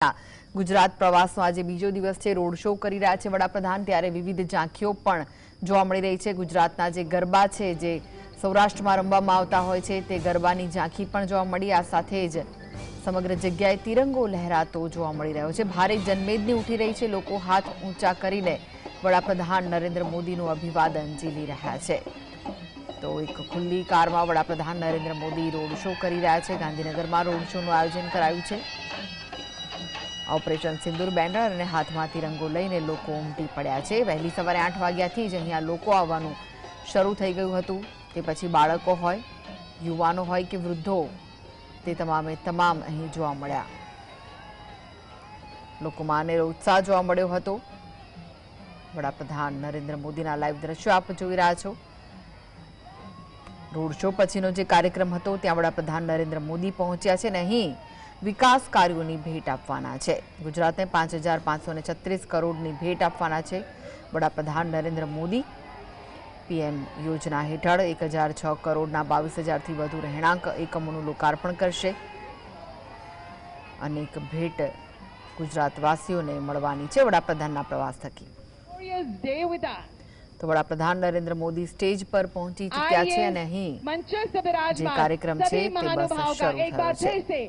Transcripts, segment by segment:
ગુજરાત પ્રવાસનો આજે બીજો દિવસ છે। રોડ શો કરી રહ્યા છે વડાપ્રધાન, ત્યારે વિવિધ ઝાંખીઓ પણ જોવા મળી રહી છે। ગુજરાતના જે ગરબા છે, જે સૌરાષ્ટ્રમાં રમવામાં આવતા હોય છે, તે ગરબાની ઝાંખી પણ જોવા મળી। આ સાથે જ સમગ્ર જગ્યાએ તિરંગો લહેરાતો જોવા મળી રહ્યો છે। ભારે જનમેદની ઉઠી રહી છે। લોકો હાથ ઊંચા કરીને વડાપ્રધાન નરેન્દ્ર મોદીનું અભિવાદન ઝીલી રહ્યા છે। તો એક ખુલ્લી કારમાં વડાપ્રધાન નરેન્દ્ર મોદી રોડ શો કરી રહ્યા છે। ગાંધીનગરમાં રોડ શોનું આયોજન કરાયું છે। ઓપરેશન સિંદૂર બેનર અને હાથમાં તિરંગો લઈને લોકો ઉમટી પડ્યા છે। વહેલી સવારે 8 વાગ્યાથી જ અહીંયા લોકો આવવાનું શરૂ થઈ ગયું હતું। તે પછી બાળકો હોય, યુવાનો હોય કે વૃદ્ધો, તે તમામે તમામ અહીં જોવા મળ્યા। લોકોમાં અનેરો ઉત્સાહ જોવા મળ્યો હતો। વડાપ્રધાન નરેન્દ્ર મોદીના લાઈવ દ્રશ્યો આપ જોઈ રહ્યા છો। રોડ શો પછીનો જે કાર્યક્રમ હતો ત્યાં વડાપ્રધાન નરેન્દ્ર મોદી પહોંચ્યા છે અને અહીં વિકાસ કાર્યોની ભેટ આપવાના છે। ગુજરાતને 5,536 કરોડની ભેટ આપવાના છે વડાપ્રધાન નરેન્દ્ર મોદી। પીએમ યોજના હેઠળ 1,006 કરોડના 22,000થી વધુ રહેણાંક એકમોનું લોકાર્પણ કરશે। અનેક ભેટ ગુજરાતવાસીઓને મળવાની છે વડાપ્રધાનના પ્રવાસ થકી। તો વડાપ્રધાન નરેન્દ્ર મોદી સ્ટેજ પર પહોંચી ચૂક્યા છે અને અહીં જે કાર્યક્રમ છે તે બસ શરૂ થયો છે।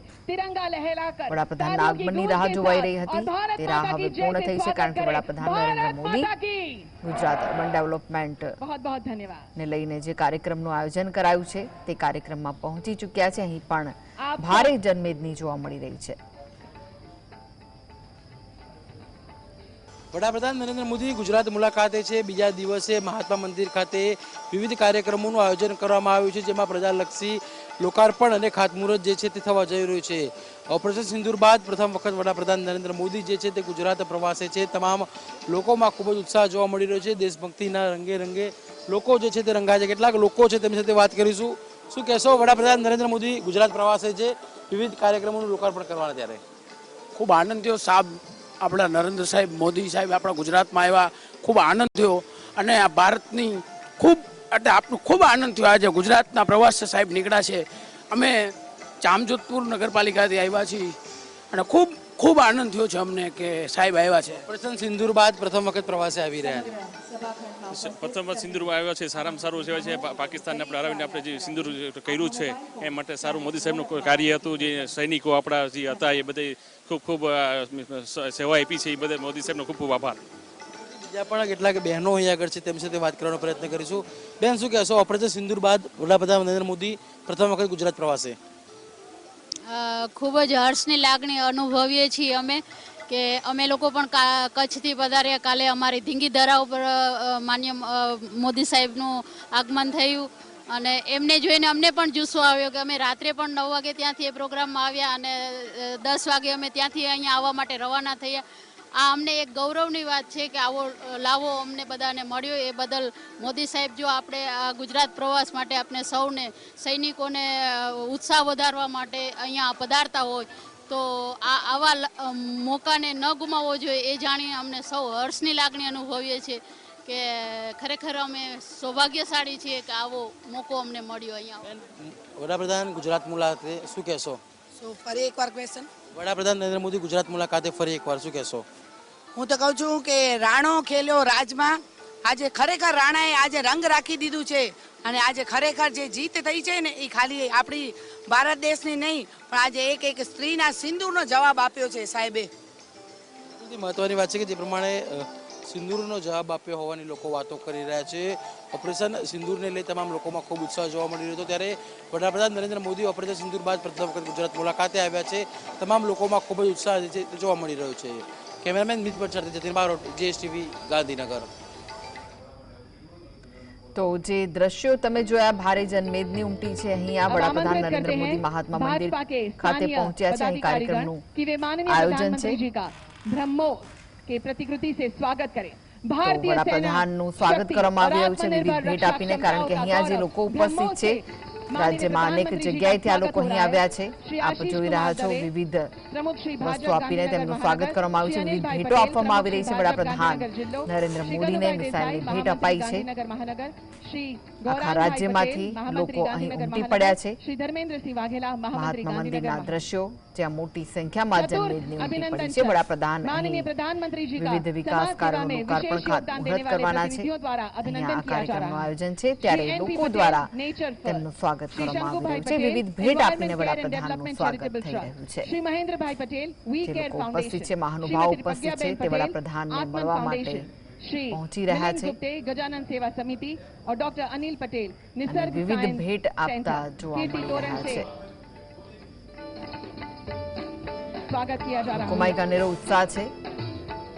વડાપ્રધાનના આગમનની રાહ જોવાઈ રહી હતી, તે રાહ હવે પૂર્ણ થઈ છે, કારણ કે વડાપ્રધાન નરેન્દ્ર મોદી ગુજરાત અર્બન ડેવલપમેન્ટ ને લઈને જે કાર્યક્રમનું આયોજન કરાયું છે તે કાર્યક્રમમાં પહોંચી ચૂક્યા છે। અહીં પણ ભારે જનમેદની જોવા મળી રહી છે। વડાપ્રધાન નરેન્દ્ર મોદી ગુજરાત મુલાકાતે છે। બીજા દિવસે મહાત્મા મંદિર ખાતે વિવિધ કાર્યક્રમોનું આયોજન કરવામાં આવ્યું છે, જેમાં પ્રજાલક્ષી લોકાર્પણ અને ખાતમુહૂર્ત જે છે તે થવા જઈ રહ્યું છે। ઓપરેશન સિંદૂર બાદ પ્રથમ વખત વડાપ્રધાન નરેન્દ્ર મોદી જે છે તે ગુજરાત પ્રવાસે છે। તમામ લોકોમાં ખૂબ જ ઉત્સાહ જોવા મળી રહ્યો છે। દેશભક્તિના રંગે રંગે લોકો જે છે તે રંગાય છે। કેટલાક લોકો છે તેમની સાથે વાત કરીશું। શું કહેશો, વડાપ્રધાન નરેન્દ્ર મોદી ગુજરાત પ્રવાસે છે, વિવિધ કાર્યક્રમોનું લોકાર્પણ કરવાના, ત્યારે ખૂબ આનંદ થયો સાહેબ। આપણા નરેન્દ્ર સાહેબ મોદી સાહેબ આપણા ગુજરાતમાં આવ્યા, ખૂબ આનંદ થયો અને આ ભારતની ખૂબ એટલે આપણું ખૂબ આનંદ થયો। આજે ગુજરાતના પ્રવાસ સાહેબ નીકળ્યા છે। અમે જામજોધપુર નગરપાલિકાથી આવ્યા છીએ અને ખૂબ ખૂબ આનંદ થયો છે અમને કે સાહેબ આવ્યા છે। ઓપરેશન સિંદૂર બાદ પ્રથમ વખત પ્રવાસે આવી રહ્યા છે। પ્રથમ વખત સિંદૂરમાં આવ્યા છે, સારામાં સારું સેવા છે। પાકિસ્તાનને આપણે હરાવીને આપણે જે સિંદૂર કર્યું છે એ માટે સારું મોદી સાહેબનું કાર્ય હતું। જે સૈનિકો આપણા જે હતા એ બધે ખૂબ ખૂબ સેવા આપી છે, એ બધે મોદી સાહેબનો ખૂબ ખૂબ આભાર। બીજા પણ કેટલાક બહેનો અહીંયા આગળ છે, તેમની સાથે વાત કરવાનો પ્રયત્ન કરીશું। બેન, શું કહેશો, ઓપરેશન સિંદૂર બાદ વડાપ્રધાન નરેન્દ્ર મોદી પ્રથમ વખત ગુજરાત પ્રવાસે? ખૂબ જ હર્ષની લાગણી અનુભવીએ છીએ અમે કે અમે લોકો પણ કચ્છથી પધાર્યા। કાલે અમારી ધીંગી ધરા ઉપર માન્ય મોદી સાહેબનું આગમન થયું અને એમને જોઈને અમને પણ જુસ્સો આવ્યો કે અમે રાત્રે પણ 9 વાગે ત્યાંથી એ પ્રોગ્રામમાં આવ્યા અને 10 વાગે અમે ત્યાંથી અહીંયા આવવા માટે રવાના થયા। આ અમને એક ગૌરવની વાત છે કે આવો લાવો અમને બધાને મળ્યો। એ બદલ મોદી સાહેબ જો આપણે આ ગુજરાત પ્રવાસ માટે આપણે સૌને સૈનિકોને ઉત્સાહ વધારવા માટે અહીંયા પધારતા હોય તો આવા મોકાને ન ગુમાવવો જોઈએ, એ જાણીને અમને સૌ હર્ષની લાગણી અનુભવીએ છીએ કે ખરેખર અમે સૌભાગ્યશાળી છીએ કે આવો મોકો અમને મળ્યો અહીંયા। વડાપ્રધાન ગુજરાત મુલાકાતે, શું કહેશો? ફરી એકવાર ક્વેશ્ચન? વડાપ્રધાન નરેન્દ્ર મોદી ગુજરાત મુલાકાતે ફરી એકવાર, શું કહેશો? હું તો કહું છું કે રાણો ખેલ્યો રાજમાં। આજે ખરેખર રાણાએ આજે રંગ રાખી દીધું છે અને આજે ખરેખર જે જીત થઈ છે ને એ ખાલી આપણી ભારત દેશની નહીં, પણ આજે એક એક સ્ત્રીના સિંદૂરનો જવાબ આપ્યો છે સાહેબે। મહત્વની વાત છે કે જે પ્રમાણે સિંદૂરનો જવાબ આપ્યો હોવાની લોકો વાતો કરી રહ્યા છે। ઓપરેશન સિંદૂરને લઈ તમામ લોકોમાં ખૂબ ઉત્સાહ જોવા મળી રહ્યો હતો, ત્યારે વડાપ્રધાન નરેન્દ્ર મોદી ઓપરેશન સિંદૂર બાદ પ્રથમ વખત ગુજરાત મુલાકાતે આવ્યા છે। તમામ લોકોમાં ખૂબ જ ઉત્સાહ જે છે તે જોવા મળી રહ્યો છે। કેમેરામેન મિત ભટ્ટ સાથે જતીન બારોટ, GSTV, ગાંધીનગર। તો જે દ્રશ્યો તમે જોયા, ભારે જનમેદની ઉમટી છે। અહીંયા વડાપ્રધાન નરેન્દ્ર મોદી મહાત્મા મંદિર ખાતે પહોંચ્યા છે। અહીં કાર્યક્રમનું આયોજન છે। ब्रह्मो के प्रतिकृति से स्वागत करें। વડાપ્રધાનનું સ્વાગત કરવામાં આવી રહ્યું છે વિવિધ ભેટ આપીને, કારણ કે અહીંયા જે લોકો ઉપસ્થિત છે રાજ્યમાં અનેક જગ્યાએથી આ લોકો અહીં આવ્યા છે। આપ જોઈ રહ્યા છો વિવિધ વસ્તુ આપીને તેમનું સ્વાગત કરવામાં આવ્યું છે, વિવિધ ભેટો આપવામાં આવી રહી છે। વડાપ્રધાન નરેન્દ્ર મોદીને મિસાઇલની ભેટ અપાઈ છે। આખા રાજ્યમાંથી લોકો અહીં ઉમટી પડ્યા છે। મહાત્મા મંદિરના દ્રશ્યો જ્યાં મોટી સંખ્યામાં જનમેદની ઉમટી પડી છે। વડાપ્રધાન વિવિધ વિકાસ કાર્યોનું લોકાર્પણ ખાતમુહૂર્ત કરવાના છે। અહીંયા આ કાર્યક્રમનું આયોજન છે ત્યારે લોકો દ્વારા તેમનું સ્વાગત કરવામાં આવી રહ્યું છે। વિવિધ ભેટ આપીને વડાપ્રધાનનું સ્વાગત થઈ રહ્યું છે। श्री महेंद्र भाई पटेल वी જે केयर લોકો ઉપસ્થિત फाउंडेशन છે, મહાનુભાવો ઉપસ્થિત છે, તે વડાપ્રધાનને મળવા માટે श्री પહોંચી રહ્યા છે गुप्ते गजानन सेवा समिति और डॉक्टर अनिल पटेल અને निसर्ग વિવિધ साइंस ભેટ આપતા सेंटर જોવા कीर्ति મળી तोरण રહ્યા से છે। स्वागत किया जा रहा है। લોકોમાં એક અનેરો ઉત્સાહ છે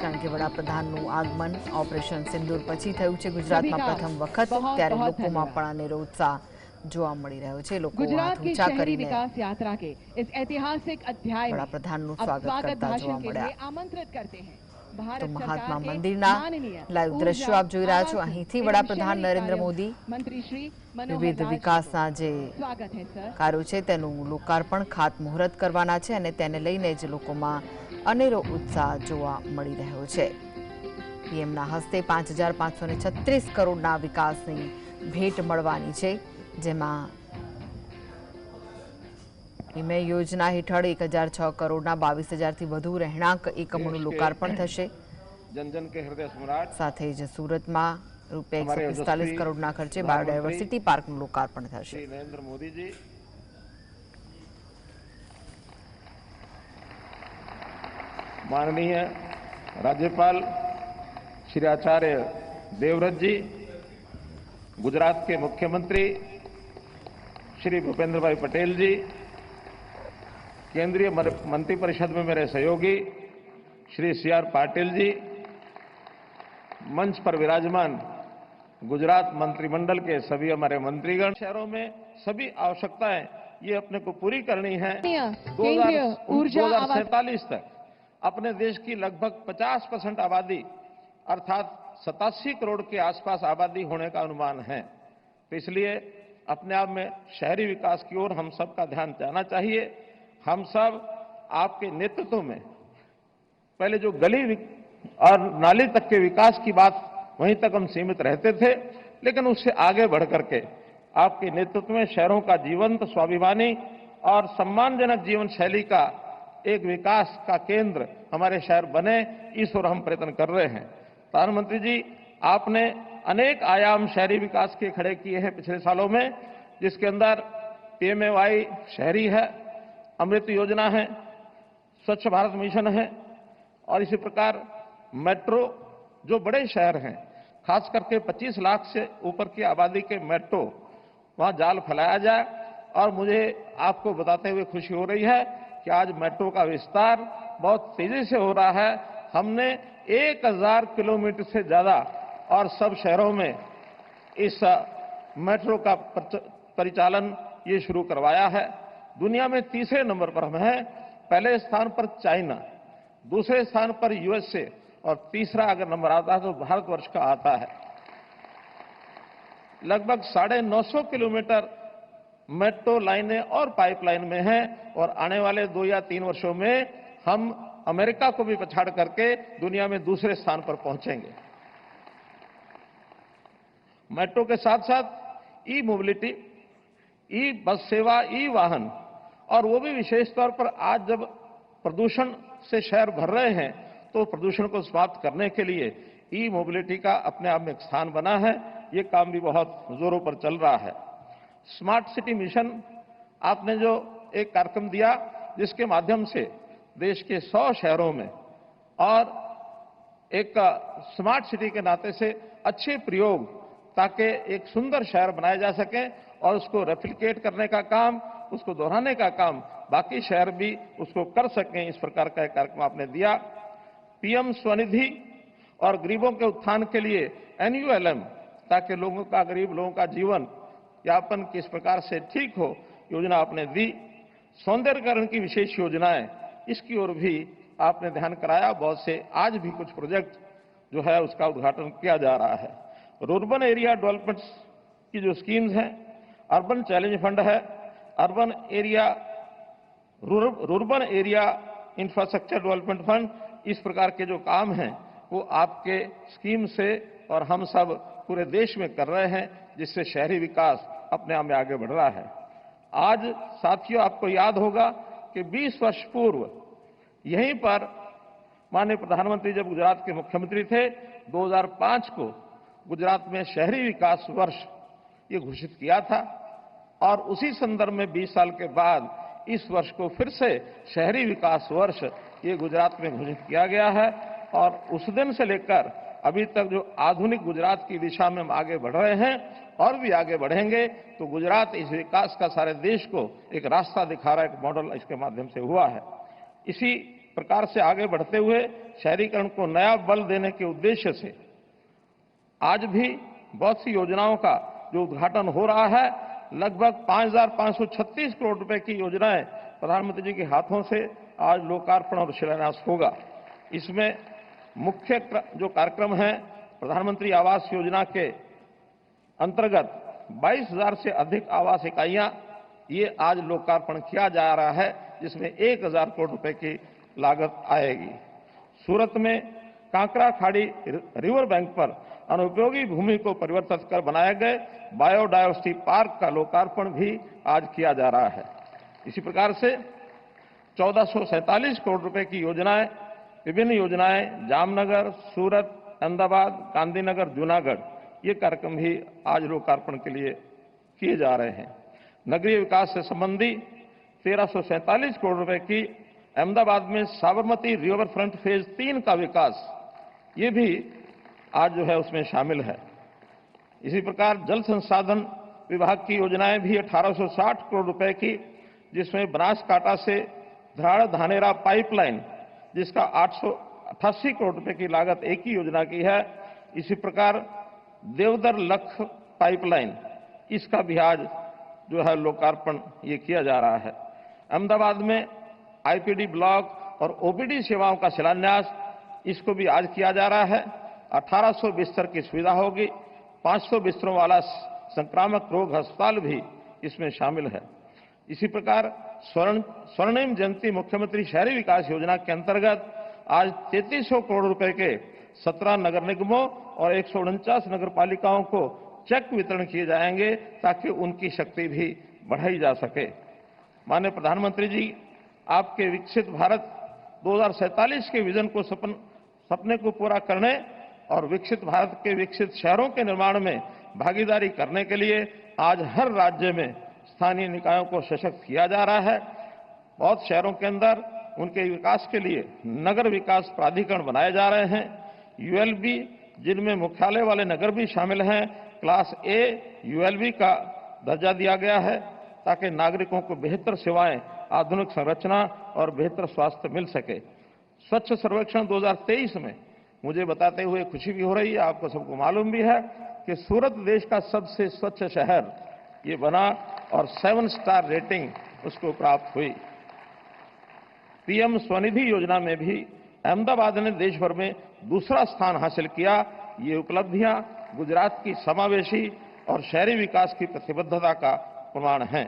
કારણ કે વડાપ્રધાનનું આગમન ઓપરેશન સિંદૂર પછી થયું છે ગુજરાતમાં પ્રથમ વખત, ત્યારે લોકોમાં પણ અનેરો ઉત્સાહ જોવા મળી રહ્યો છે। લોકો गुजरात હાથ की ઊંચા शहरी કરીને विकास यात्रा के इस ऐतिहासिक अध्याय में વડાપ્રધાનનું अब સ્વાગત स्वागत કરતા भाषण જોવા के મળ્યા। लिए आमंत्रित करते हैं તો भारत મહાત્મા सरकार के મંદિરના माननीय લાઈવ દ્રશ્યો આપ જોઈ રહ્યા છો। आवासन અહીંથી एवं વડાપ્રધાન शहरी નરેન્દ્ર कार्य મોદી मंत्री श्री मनोहर વિવિધ लाल जी વિકાસના જે को स्वागत है सर। કાર્યો છે તેનું લોકાર્પણ ખાતમુહૂર્ત કરવાના છે અને તેને લઈને જ લોકોમાં અનેરો ઉત્સાહ જોવા મળી રહ્યો છે। પીએમના હસ્તે 5,536 કરોડના વિકાસની ભેટ મળવાની છે, જેમાં હિમે યોજના હેઠળ 1,006 કરોડના 22,000થી વધુ રહેણાંક એકમોનું લોકાર્પણ થશે। जन जन के हृदय सम्राट સાથે જ સુરતમાં રૂપિયા 145 કરોડના ખર્ચે બાયોડાયવર્સિટી પાર્કનું લોકાર્પણ થશે। श्री नरेंद्र मोदी जी, माननीय राज्यपाल श्री आचार्य देवव्रत जी, गुजरात के मुख्यमंत्री श्री भूपेंद्र भाई पटेल जी, केंद्रीय मंत्रिपरिषद में मेरे सहयोगी श्री CR पाटिल जी, मंच पर विराजमान गुजरात मंत्रिमंडल के सभी हमारे मंत्रीगण, शहरों में सभी आवश्यकताएं ये अपने को पूरी करनी है। केंद्रीय ऊर्जा 2047 तक अपने देश की लगभग 50% आबादी अर्थात 87 करोड़ के आसपास आबादी होने का अनुमान है। तो इसलिए अपने आप में शहरी विकास की ओर हम सबका ध्यान जाना चाहिए। हम सब आपके नेतृत्व में पहले जो गली और नाली तक के विकास की बात वहीं तक हम सीमित रहते थे, लेकिन उससे आगे बढ़ करके आपके नेतृत्व में शहरों का जीवंत, स्वाभिमानी और सम्मानजनक जीवन शैली का एक विकास का केंद्र हमारे शहर बने, इस ओर हम प्रयत्न कर रहे हैं। प्रधानमंत्री जी, आपने अनेक आयाम शहरी विकास के खड़े किए हैं पिछले सालों में, जिसके अंदर PMAY शहरी है, अमृत योजना है, स्वच्छ भारत मिशन है और इसी प्रकार मेट्रो, जो बड़े शहर हैं, खास करके 25 लाख से ऊपर की आबादी के मेट्रो, वहां जाल फैलाया जाए। और मुझे आपको बताते हुए खुशी हो रही है कि आज मेट्रो का विस्तार बहुत तेजी से हो रहा है। हमने 1000 किलोमीटर से ज्यादा और सब शहरों में इस मेट्रो का परिचालन ये शुरू करवाया है। दुनिया में तीसरे नंबर पर हम हैं। पहले स्थान पर चाइना, दूसरे स्थान पर USA और तीसरा अगर नंबर आता है तो भारतवर्ष का आता है। लगभग 950 किलोमीटर मेट्रो लाइनें और पाइपलाइन में हैं और आने वाले 2 या 3 वर्षों में हम अमेरिका को भी पछाड़ करके दुनिया में दूसरे स्थान पर पहुंचेंगे। मेट्रो के साथ साथ ई मोबिलिटी, ई बस सेवा, ई वाहन, और वो भी विशेष तौर पर आज जब प्रदूषण से शहर भर रहे हैं तो प्रदूषण को समाप्त करने के लिए ई मोबिलिटी का अपने आप में एक स्थान बना है। ये काम भी बहुत जोरों पर चल रहा है। स्मार्ट सिटी मिशन आपने जो एक कार्यक्रम दिया, जिसके माध्यम से देश के 100 शहरों में और एक स्मार्ट सिटी के नाते से अच्छे प्रयोग, ताकि एक सुंदर शहर बनाए जा सके और उसको रेप्लिकेट करने का काम, उसको दोहराने का काम बाकी शहर भी उसको कर सकें, इस प्रकार का एक कार्यक्रम आपने दिया। PM स्वनिधि और गरीबों के उत्थान के लिए NULM, ताकि लोगों का, गरीब लोगों का जीवन यापन किस प्रकार से ठीक हो, योजना आपने दी। सौंदर्यकरण की विशेष योजनाएं, इसकी ओर भी आपने ध्यान कराया। बहुत से आज भी कुछ प्रोजेक्ट जो है उसका उद्घाटन किया जा रहा है। रूरबन एरिया डेवलपमेंट की जो स्कीम्स हैं, अर्बन चैलेंज फंड है, urban area rurban area infrastructure development fund, इस प्रकार के जो काम हैं वो आपके स्कीम से और हम सब पूरे देश में कर रहे हैं, जिससे शहरी विकास अपने आप में आगे बढ़ रहा है। आज साथियों, आपको याद होगा कि 20 वर्ष पूर्व यहीं पर माननीय प्रधानमंत्री जब गुजरात के मुख्यमंत्री थे, 2005 को गुजरात में शहरी विकास वर्ष ये घोषित किया था और उसी संदर्भ में 20 साल के बाद इस वर्ष को फिर से शहरी विकास वर्ष ये गुजरात में घोषित किया गया है। और उस दिन से लेकर अभी तक जो आधुनिक गुजरात की दिशा में हम आगे बढ़ रहे हैं और भी आगे बढ़ेंगे, तो गुजरात इस विकास का सारे देश को एक रास्ता दिखा रहा है, एक मॉडल इसके माध्यम से हुआ है। इसी प्रकार से आगे बढ़ते हुए शहरीकरण को नया बल देने के उद्देश्य से आज भी बहुत सी योजनाओं का जो उद्घाटन हो रहा है, लगभग 5,536 करोड़ रुपए की योजनाएं प्रधानमंत्री जी के हाथों से आज लोकार्पण और शिलान्यास होगा। इसमें मुख्य जो कार्यक्रम है, प्रधानमंत्री आवास योजना के अंतर्गत 22,000 से अधिक आवास इकाइयां ये आज लोकार्पण किया जा रहा है, जिसमें 1,000 करोड़ रुपए की लागत आएगी। सूरत में कांकरा खाड़ी रिवर बैंक पर अनुपयोगी भूमि को परिवर्तित कर बनाए गए बायोडायवर्सिटी पार्क का लोकार्पण भी आज किया जा रहा है। इसी प्रकार से 1447 करोड़ रुपए की योजनाएं, विभिन्न योजनाएं जामनगर, सूरत, अहमदाबाद, गांधीनगर, जूनागढ़, ये कार्यक्रम भी आज लोकार्पण के लिए किए जा रहे हैं। नगरीय विकास से संबंधी 1347 करोड़ रुपए की अहमदाबाद में साबरमती रिवर फ्रंट फेज 3 का विकास, ये भी आज जो है उसमें शामिल है। इसी प्रकार जल संसाधन विभाग की योजनाएं भी 1860 करोड़ रुपए की, जिसमें बनासकांठा से धराड़ धानेरा पाइपलाइन, जिसका 888 करोड़ रुपए की लागत एक ही योजना की है। इसी प्रकार देवदर लख पाइपलाइन, इसका भी आज जो है लोकार्पण ये किया जा रहा है। अहमदाबाद में आईपीडी ब्लॉक और ओपीडी सेवाओं का शिलान्यास, इसको भी आज किया जा रहा है। 1800 बिस्तर की सुविधा होगी। 500 बिस्तरों वाला संक्रामक रोग अस्पताल भी इसमें शामिल है। इसी प्रकार स्वर्णिम जयंती मुख्यमंत्री शहरी विकास योजना के अंतर्गत आज 3300 करोड़ रुपए के 17 नगर निगमों और 149 नगर पालिकाओं को चेक वितरण किए जाएंगे, ताकि उनकी शक्ति भी बढ़ाई जा सके। माननीय प्रधानमंत्री जी, आपके विकसित भारत 2047 के विजन को सपने को पूरा करने और विकसित भारत के विकसित शहरों के निर्माण में भागीदारी करने के लिए आज हर राज्य में स्थानीय निकायों को सशक्त किया जा रहा है। बहुत शहरों के अंदर उनके विकास के लिए नगर विकास प्राधिकरण बनाए जा रहे हैं। यूएलबी, जिनमें मुख्यालय वाले नगर भी शामिल हैं, क्लास ए यूएलबी का दर्जा दिया गया है, ताकि नागरिकों को बेहतर सेवाएं, आधुनिक संरचना और बेहतर स्वास्थ्य मिल सके। स्वच्छ सर्वेक्षण 2023 में मुझे बताते हुए खुशी भी हो रही है, आपको सबको मालूम भी है कि सूरत देश का सबसे स्वच्छ शहर ये बना और 7 स्टार रेटिंग उसको प्राप्त हुई। पीएम स्वनिधि योजना में भी अहमदाबाद ने देश भर में दूसरा स्थान हासिल किया। ये उपलब्धियां गुजरात की समावेशी और शहरी विकास की प्रतिबद्धता का प्रमाण है।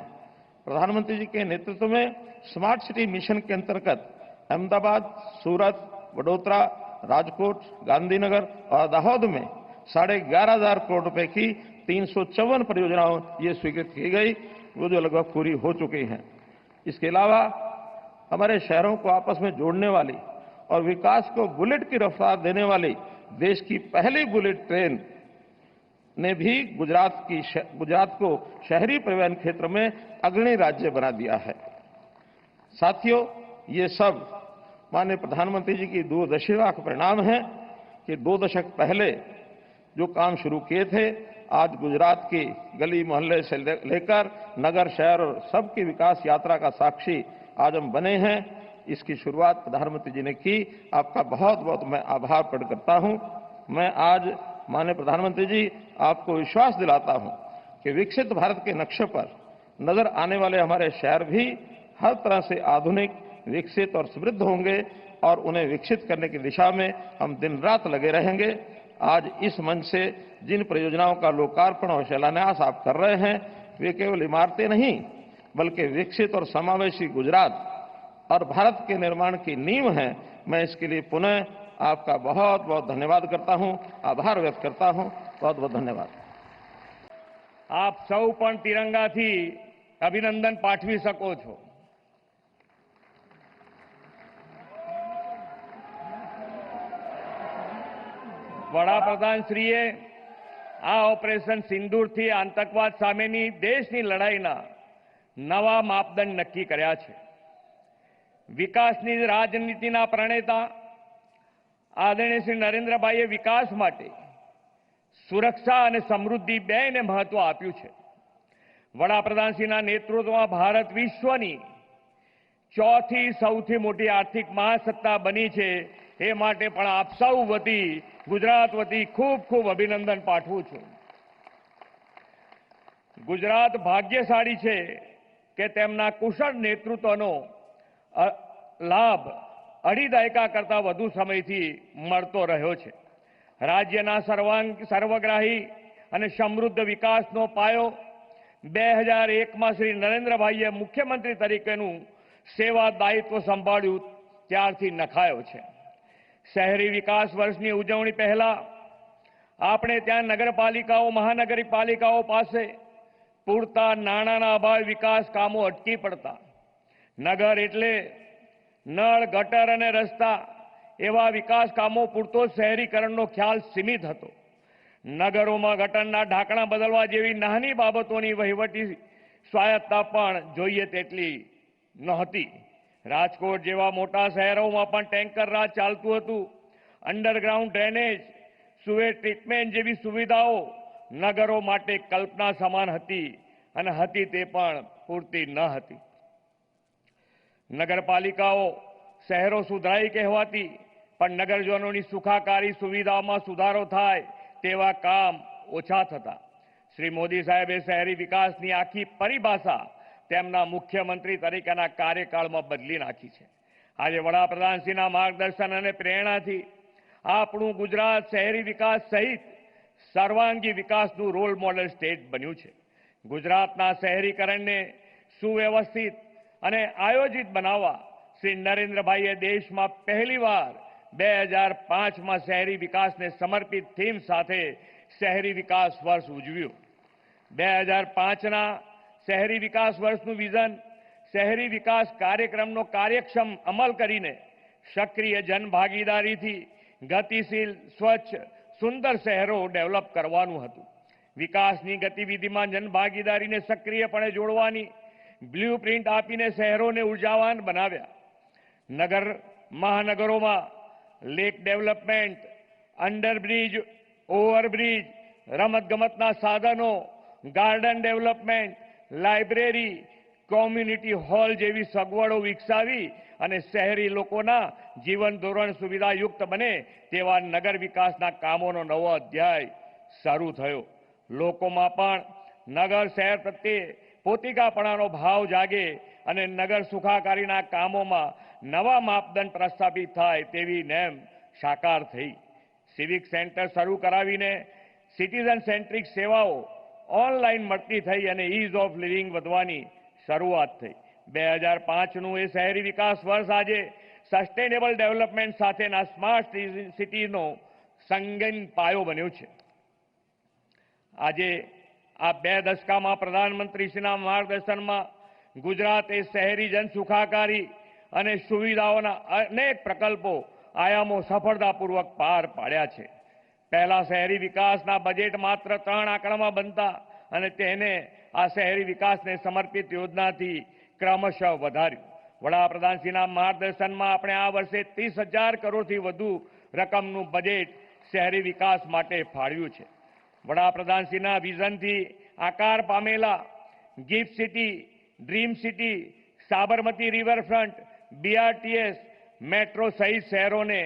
प्रधानमंत्री जी के नेतृत्व में स्मार्ट सिटी मिशन के अंतर्गत अहमदाबाद, सूरत, वडोदरा, राजकोट, गांधीनगर और दाहोद में 11,500 करोड़ रुपए की 354 परियोजनाओं ये स्वीकृत की गई, वो जो लगभग पूरी हो चुकी हैं। इसके अलावा हमारे शहरों को आपस में जोड़ने वाली और विकास को बुलेट की रफ्तार देने वाली देश की पहली बुलेट ट्रेन ने भी गुजरात को शहरी परिवहन क्षेत्र में अग्रणी राज्य बना दिया है। साथियों, ये सब माननीय प्रधानमंत्री जी की दूरदर्शिता का परिणाम है कि 2 दशक पहले जो काम शुरू किए थे, आज गुजरात की गली मोहल्ले से लेकर नगर, शहर और सबकी विकास यात्रा का साक्षी आज हम बने हैं। इसकी शुरुआत प्रधानमंत्री जी ने की। आपका बहुत बहुत मैं आभार प्रकट करता हूं। मैं आज माननीय प्रधानमंत्री जी आपको विश्वास दिलाता हूं कि विकसित भारत के नक्शे पर नजर आने वाले हमारे शहर भी हर तरह से आधुनिक, विकसित और समृद्ध होंगे और उन्हें विकसित करने की दिशा में हम दिन रात लगे रहेंगे। आज इस मंच से जिन परियोजनाओं का लोकार्पण और शिलान्यास आप कर रहे हैं, वे केवल इमारतें नहीं बल्कि विकसित और समावेशी गुजरात और भारत के निर्माण की नींव है। मैं इसके लिए पुनः आपका बहुत बहुत धन्यवाद करता हूं, आभार व्यक्त करता हूं। बहुत बहुत धन्यवाद। आप सौ पण तिरंगाथी अभिनंदन पाठवी सको छो। વડાપ્રધાનશ્રીએ આ ઓપરેશન સિંદૂરથી આતંકવાદ સામેની દેશની લડાઈના નવા માપદંડ નક્કી કર્યા છે। વિકાસની રાજનીતિના પ્રણેતા આદરણીય શ્રી નરેન્દ્રભાઈએ વિકાસ માટે સુરક્ષા અને સમૃદ્ધિ બેયને મહત્વ આપ્યું છે। વડાપ્રધાનશ્રીના નેતૃત્વમાં ભારત વિશ્વની ચોથી સૌથી મોટી આર્થિક મહાસત્તા બની છે। એ માટે પણ આપ સૌ વતી ગુજરાત વતી ખૂબ ખૂબ અભિનંદન પાઠવું છું। ગુજરાત ભાગ્યશાળી છે કે તેમના કુશળ નેતૃત્વનો લાભ અઢી દાયકા કરતા વધુ સમયથી મળતો રહ્યો છે। રાજ્યના સર્વગ્રાહી અને સમૃદ્ધ વિકાસનો પાયો 2001માં શ્રી નરેન્દ્રભાઈએ મુખ્યમંત્રી તરીકેનું સેવા દાયિત્વ સંભાળ્યું ત્યારથી નખાયો છે। શહેરી વિકાસ વર્ષની ઉજવણી પહેલા આપણે ત્યાં નગરપાલિકાઓ મહાનગરપાલિકાઓ પાસે પૂરતા નાણાંના અભાવે વિકાસ કામો અટકી પડતા। નગર એટલે નળ ગટર અને રસ્તા એવા વિકાસ કામો પૂરતો શહેરીકરણનો ખ્યાલ સીમિત હતો। નગરોમાં ગટરના ઢાંકણા બદલવા જેવી નાની બાબતોની વહીવટી સ્વાયત્તા પણ જોઈએ તેટલી નહોતી। રાજકોટ જેવા મોટા શહેરોમાં પણ ટેન્કર રાજ ચાલતું હતું। અંડરગ્રાઉન્ડ ડ્રેનેજ સુએજ ટ્રીટમેન્ટ જેવી સુવિધાઓ નગરો માટે કલ્પના સમાન હતી અને હતી તે પણ પૂરતી ન હતી। નગરપાલિકાઓ શહેરો સુધરાઈ કહેવાતી પણ નગરજનોની સુખાકારી સુવિધાઓમાં સુધારો થાય તેવા કામ ઓછા થતા। શ્રી મોદી સાહેબે શહેરી વિકાસની આખી પરિભાષા તેમના મુખ્યમંત્રી તરીકેના કાર્યકાળમાં બદલી નાખી છે। આજે વડાપ્રધાનશ્રીના માર્ગદર્શન અને પ્રેરણાથી આપણું ગુજરાત શહેરી વિકાસ સહિત સર્વાંગી વિકાસનું રોલ મોડેલ સ્ટેટ બન્યું છે। ગુજરાતના શહેરીકરણને સુવ્યવસ્થિત અને આયોજિત બનાવવા શ્રી નરેન્દ્રભાઈએ દેશમાં પહેલીવાર 2005માં શહેરી વિકાસને સમર્પિત થીમ સાથે શહેરી વિકાસ વર્ષ ઉજવ્યું। 2005ના શહેરી વિકાસ વર્ષનું વિઝન શહેરી વિકાસ કાર્યક્રમનો કાર્યક્ષમ અમલ કરીને સક્રિય જનભાગીદારીથી ગતિશીલ સ્વચ્છ સુંદર શહેરો ડેવલપ કરવાનું હતું। વિકાસની ગતિવિધિમાં જનભાગીદારીને સક્રિયપણે જોડવાની બ્લુપ્રિન્ટ આપીને શહેરોને ઉર્જાવાન બનાવ્યા। નગર મહાનગરોમાં લેક ડેવલપમેન્ટ અંડરબ્રિજ ઓવરબ્રિજ રમતગમતના સાધનો garden development library community hall જેવી સગવડો વિકસાવી અને શહેરી લોકોના જીવન ધોરણ સુવિધાયુક્ત બને તેવા નગર વિકાસના કામોનો નવો અધ્યાય શરૂ થયો। લોકોમાં પણ નગર શહેર પ્રત્યે પોતિકાપણાનો ભાવ જાગે અને નગર સુખાકારીના કામોમાં નવા માપદંડ પ્રસ્થાપિત થાય તેવી નેમ સાકાર થઈ। સિવિક સેન્ટર શરૂ કરાવીને સિટીઝન સેન્ટ્રિક સેવાઓ ઓનલાઈન મળતી થઈ અને ઇઝ ઓફ લિવિંગ વધવાની શરૂઆત થઈ। 2005નું એ શહેરી વિકાસ વર્ષ આજે સસ્ટેનેબલ ડેવલપમેન્ટ સાથેના સ્માર્ટ સિટીનો સંગીન પાયો બન્યો છે। આજે આ 2 દશકામાં પ્રધાનમંત્રીશ્રીના માર્ગદર્શનમાં ગુજરાતે શહેરી જન સુખાકારી અને સુવિધાઓના અનેક પ્રકલ્પો આયામો સફળતાપૂર્વક પાર પાડ્યા છે। પહેલા શહેરી વિકાસના બજેટ માત્ર 3 આંકડામાં બનતા અને તેને આ શહેરી વિકાસને સમર્પિત યોજનાથી ક્રમશઃ વધાર્યું। વડાપ્રધાનશ્રીના માર્ગદર્શનમાં આપણે આ વર્ષે 30,000 કરોડથી વધુ રકમનું બજેટ શહેરી વિકાસ માટે ફાળવ્યું છે। વડાપ્રધાનશ્રીના વિઝનથી આકાર પામેલા gift city dream city Sabarmati riverfront BRTS metro સહિત શહેરોને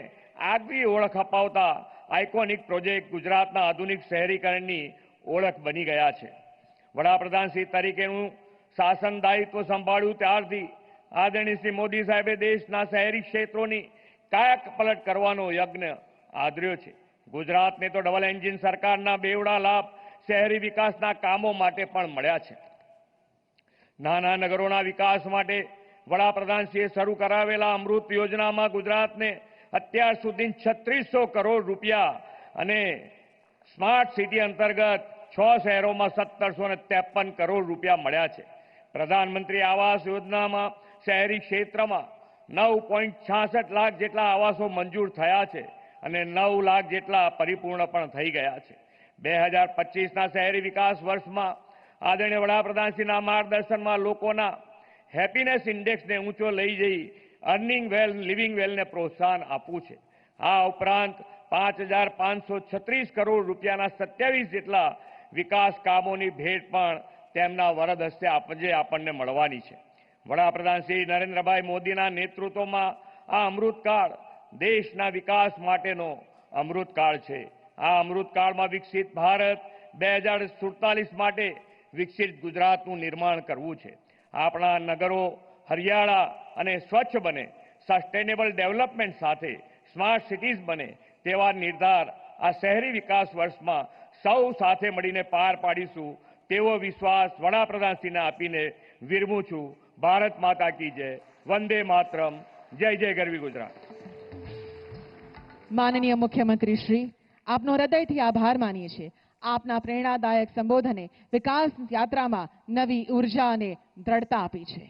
આગવી ઓળખ અપાવતા આઇકોનિક પ્રોજેક્ટ ગુજરાતના આધુનિક શહેરીકરણની ઓળખ બની ગયા છે। વડાપ્રધાનશ્રી તરીકેનું શાસન દાયિત્વ સંભાળ્યું ત્યારથી આદરણીય શ્રી મોદી સાહેબે દેશના શહેરી ક્ષેત્રોની કાયાપલટ કરવાનો યજ્ઞ આદર્યો છે। ગુજરાતને તો ડબલ એન્જિન સરકારના બેવડા લાભ શહેરી વિકાસના કામો માટે પણ મળ્યા છે। નાના નગરોના વિકાસ માટે વડાપ્રધાનશ્રીએ શરૂ કરાવેલા અમૃત યોજનામાં ગુજરાતને અત્યાર સુધી 3600 કરોડ રૂપિયા અને સ્માર્ટ સિટી અંતર્ગત 6 શહેરોમાં 1753 કરોડ રૂપિયા મળ્યા છે. પ્રધાનમંત્રી આવાસ યોજનામાં શહેરી ક્ષેત્રમાં 9.66 લાખ જેટલા આવાસો મંજૂર થયા છે અને 9 લાખ જેટલા પરિપૂર્ણ પણ થઈ ગયા છે. 2025ના શહેરી વિકાસ વર્ષમાં આદરણીય વડાપ્રધાનશ્રીના માર્ગદર્શનમાં લોકોના હેપીનેસ ઇન્ડેક્સને ઊંચો લઈ જઈ અર્નિંગ વેલ લિવિંગ વેલને પ્રોત્સાહન આપવું છે. આ ઉપરાંત 5536 કરોડ રૂપિયાના 27 જેટલા વિકાસ કામોની ભેટ પણ તેમના વરદ હસ્તે આપણને મળવાની છે. વડાપ્રધાન શ્રી નરેન્દ્રભાઈ મોદીના નેતૃત્વમાં આ અમૃતકાળ દેશના વિકાસ માટેનો અમૃતકાળ છે. આ અમૃતકાળમાં વિકસિત ભારત 2047 માટે વિકસિત ગુજરાતનું નિર્માણ કરવું છે. આપણા નગરો હરિયાળા અને સ્વચ્છ બને, સસ્ટેનેબલ ડેવલપમેન્ટ સાથે સ્માર્ટ સિટીઝ બને તેવા નિર્ધાર આ શહેરી વિકાસ વર્ષમાં સૌ સાથે મળીને પાર પાડીશું તેવો વિશ્વાસ વડાપ્રધાનશ્રીને આપીને વિરમું છું. ભારત માતા કી જય. વંદે માતરમ. જય જય ગરવી ગુજરાત. માનનીય મુખ્યમંત્રી શ્રી, આપનો હૃદયથી આભાર માનીએ છીએ. આપના પ્રેરણાદાયક સંબોધને विकास यात्रा में नवी ऊर्जा ने दृढ़ता आपी है.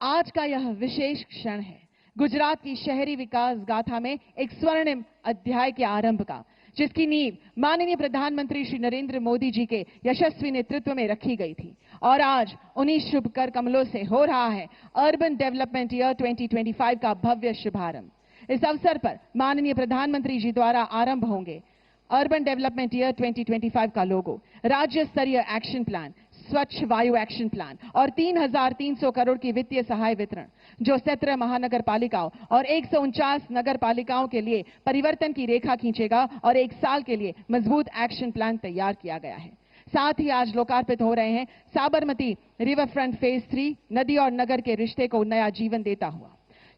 आज का यह विशेष क्षण है गुजरात की शहरी विकास गाथा में एक स्वर्णिम अध्याय के आरंभ का, जिसकी नींव माननीय प्रधानमंत्री श्री नरेंद्र मोदी जी के यशस्वी नेतृत्व में रखी गई थी और आज उन्हीं शुभ कर कमलों से हो रहा है अर्बन डेवलपमेंट ईयर 2025 का भव्य शुभारंभ. इस अवसर पर माननीय प्रधानमंत्री जी द्वारा आरंभ होंगे अर्बन डेवलपमेंट ईयर 2025 का लोगो, राज्य स्तरीय एक्शन प्लान, स्वच्छ वायु एक्शन प्लान और 3300 करोड़ की वित्तीय सहाय वितरण, जो 17 महानगर पालिकाओं और 149 नगर पालिकाओं के लिए परिवर्तन की रेखा खींचेगा और 1 साल के लिए मजबूत एक्शन प्लान तैयार किया गया है. साथ ही आज लोकार्पित हो रहे हैं साबरमती रिवर फ्रंट फेज 3, नदी और नगर के रिश्ते को नया जीवन देता हुआ.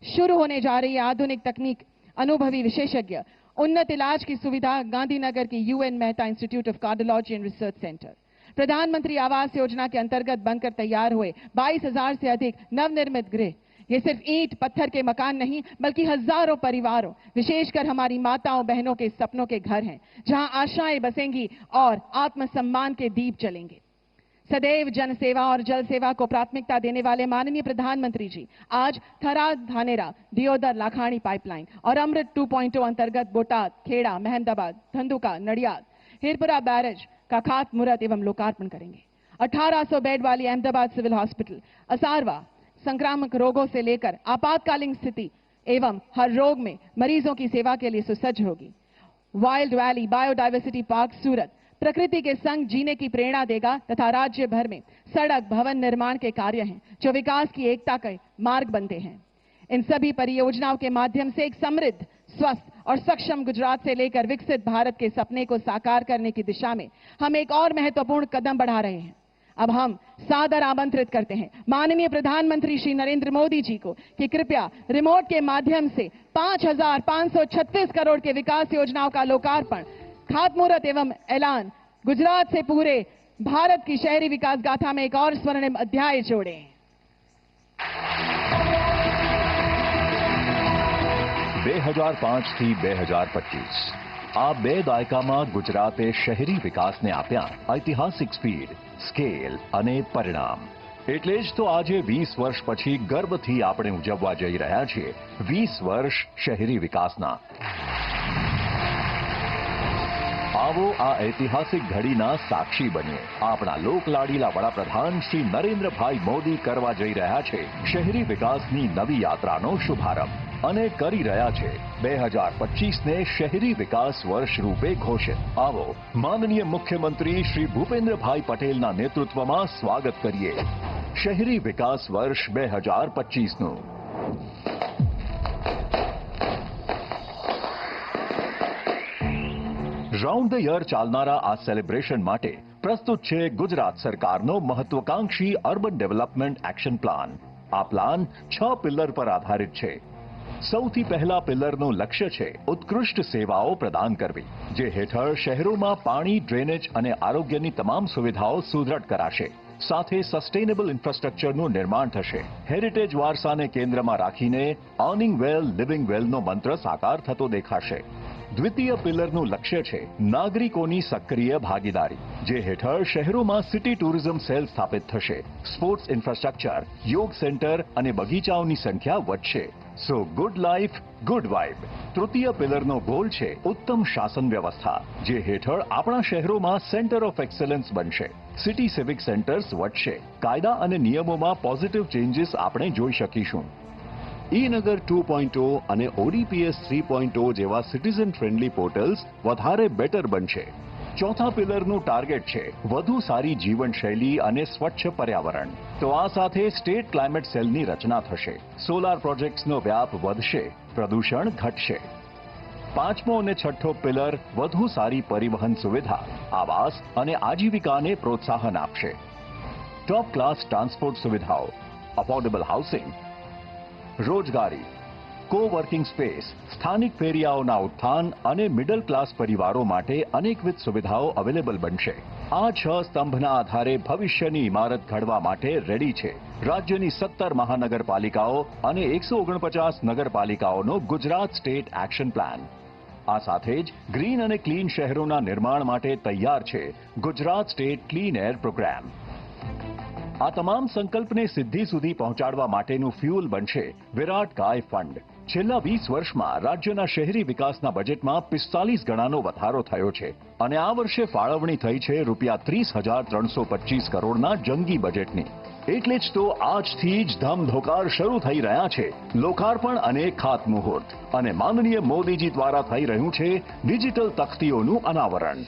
शुरू होने जा रही आधुनिक तकनीक, अनुभवी विशेषज्ञ, उन्नत इलाज की सुविधा गांधीनगर की UN Mehta institute of cardiology and research centre. प्रधानमंत्री आवास योजना के अंतर्गत बनकर तैयार हुए 22,000 से अधिक नवनिर्मित गृह, ये सिर्फ ईंट पत्थर के मकान नहीं बल्कि हजारों परिवारों, विशेषकर हमारी माताओं बहनों के सपनों के घर हैं, जहां आशाएं बसेंगी और आत्मसम्मान के दीप जलेंगे. सदैव जनसेवा और जल सेवा को प्राथमिकता देने वाले माननीय प्रधानमंत्री जी आज थराद धानेरा दियोदर लाखाणी पाइपलाइन और अमृत 2.0 अंतर्गत बोटाद, खेड़ा, महमदाबाद, धंधुका, नडियाद, हिरपुरा बैरेज का खातमुहूर्त एवं लोकार्पण करेंगे. 1800 बेड वाली अहमदाबाद सिविल हॉस्पिटल असारवा संक्रामक रोगों से लेकर आपातकालीन स्थिति एवं हर रोग में मरीजों की सेवा के लिए सुसज्ज होगी. वाइल्ड वैली बायोडायवर्सिटी पार्क सूरत प्रकृति के संग जीने की प्रेरणा देगा तथा राज्य भर में सड़क भवन निर्माण के कार्य हैं जो विकास की एकता के मार्ग बनते हैं. इन सभी परियोजनाओं के माध्यम से एक समृद्ध, स्वस्थ और सक्षम गुजरात से लेकर विकसित भारत के सपने को साकार करने की दिशा में हम एक और महत्वपूर्ण कदम बढ़ा रहे हैं. अब हम सादर आमंत्रित करते हैं माननीय प्रधानमंत्री श्री नरेंद्र मोदी जी को कि कृपया रिमोट के माध्यम से 5536 करोड़ के विकास योजनाओं का लोकार्पण, खातमुहूर्त एवं ऐलान गुजरात से पूरे भारत की शहरी विकास गाथा में एक और स्वर्णिम अध्याय जोड़े. 2005 થી 2025 આ 2 દાયકામાં ગુજરાતે શહેરી વિકાસને આપ્યા ઐતિહાસિક સ્પીડ, સ્કેલ અને પરિણામ. એટલે જ તો આજે 20 વર્ષ પછી ગર્વથી આપણે ઉજવવા જઈ રહ્યા છીએ 20 વર્ષ શહેરી વિકાસના. આવો આ ઐતિહાસિક ઘડીના સાક્ષી બનીએ. આપણા લોકલાડીલા વડાપ્રધાન શ્રી નરેન્દ્રભાઈ મોદી કરવા જઈ રહ્યા છે શહેરી વિકાસની નવી યાત્રાનો શુભારંભ અને કરી રહ્યા છે 2025 ને શહેરી વિકાસ વર્ષ રૂપે ઘોષિત. આવો માનનીય મુખ્યમંત્રી શ્રી ભૂપેન્દ્રભાઈ પટેલના નેતૃત્વમાં સ્વાગત કરીએ શહેરી વિકાસ વર્ષ 2025નું. રાઉન્ડ ધ યર ચાલનારા આ સેલિબ્રેશન માટે પ્રસ્તુત છે ગુજરાત સરકારનો મહત્વાકાંક્ષી અર્બન ડેવલપમેન્ટ એક્શન પ્લાન. આ પ્લાન 6 પિલર પર આધારિત છે. સૌથી પહેલા પિલરનું લક્ષ્ય છે ઉત્કૃષ્ટ સેવાઓ પ્રદાન કરવી, જે હેઠળ શહેરોમાં પાણી, ડ્રેનેજ અને આરોગ્યની તમામ સુવિધાઓ સુદૃઢ કરાશે. સાથે સસ્ટેનેબલ ઇન્ફ્રાસ્ટ્રક્ચરનું નિર્માણ થશે. હેરિટેજ વારસાને કેન્દ્રમાં રાખીને અર્નિંગ વેલ લિવિંગ વેલનો મંત્ર સાકાર થતો દેખાશે. દ્વિતીય પિલરનું લક્ષ્ય છે નાગરિકોની સક્રિય ભાગીદારી, જે હેઠળ શહેરોમાં સિટી ટુરિઝમ સેલ સ્થાપિત થશે. સ્પોર્ટ્સ ઇન્ફ્રાસ્ટ્રક્ચર, યોગ સેન્ટર અને બગીચાઓની સંખ્યા વધશે. સો ગુડ લાઈફ ગુડ વાઇબ. તૃતીય પિલરનો ગોલ છે ઉત્તમ શાસન વ્યવસ્થા, જે હેઠળ આપણા શહેરોમાં સેન્ટર ઓફ એક્સેલન્સ બનશે. સિટી સિવિક સેન્ટર્સ વધશે. કાયદા અને નિયમોમાં પોઝિટિવ ચેન્જીસ આપણે જોઈ શકીશું. ઈ-નગર 2.0 અને ODPS 3.0 જેવા સિટીઝન ફ્રેન્ડલી પોર્ટલ્સ વધારે બેટર બનશે. ચોથા પિલરનું ટાર્ગેટ છે વધુ સારી જીવનશૈલી અને સ્વચ્છ પર્યાવરણ. તો આ સાથે સ્ટેટ ક્લાઇમેટ સેલની રચના થશે. સોલાર પ્રોજેક્ટ્સનો વ્યાપ વધશે, પ્રદૂષણ ઘટશે. પાંચમો અને છઠ્ઠો પિલર વધુ સારી પરિવહન સુવિધા, આવાસ અને આજીવિકાને પ્રોત્સાહન આપશે. ટોપ ક્લાસ ટ્રાન્સપોર્ટ સુવિધાઓ, અફોર્ડેબલ હાઉસિંગ, રોજગારી, કો-વર્કિંગ સ્પેસ, સ્થાનિક ફેરિયાઓના ઉત્થાન અને મિડલ ક્લાસ પરિવારો માટે અનેકવિધ સુવિધાઓ અવેલેબલ બનશે. આ 6 સ્તંભના આધારે ભવિષ્યની ઇમારત ઘડવા માટે રેડી છે રાજ્યની 17 મહાનગરપાલિકાઓ અને 149 નગરપાલિકાઓનો ગુજરાત સ્ટેટ એક્શન પ્લાન. આ સાથે જ ગ્રીન અને ક્લીન શહેરોના નિર્માણ માટે તૈયાર છે Gujarat state clean air programme. આ તમામ સંકલ્પને સિદ્ધિ સુધી પહોંચાડવા માટેનું ફ્યુઅલ બનશે વિરાટ કાય ફંડ. છેલ્લા 20 વર્ષમાં રાજ્યના શહેરી વિકાસના બજેટમાં 45 ગણાનો વધારો થયો છે અને આ વર્ષે ફાળવણી થઈ છે ₹30,325 કરોડના જંગી બજેટની. એટલે જ તો આજથી જ ધમધોકાર શરૂ થઈ રહ્યા છે લોકાર્પણ અને ખાતમુહૂર્ત, અને માનનીય મોદીજી દ્વારા થઈ રહ્યું છે ડિજિટલ તખ્તીઓનું અનાવરણ.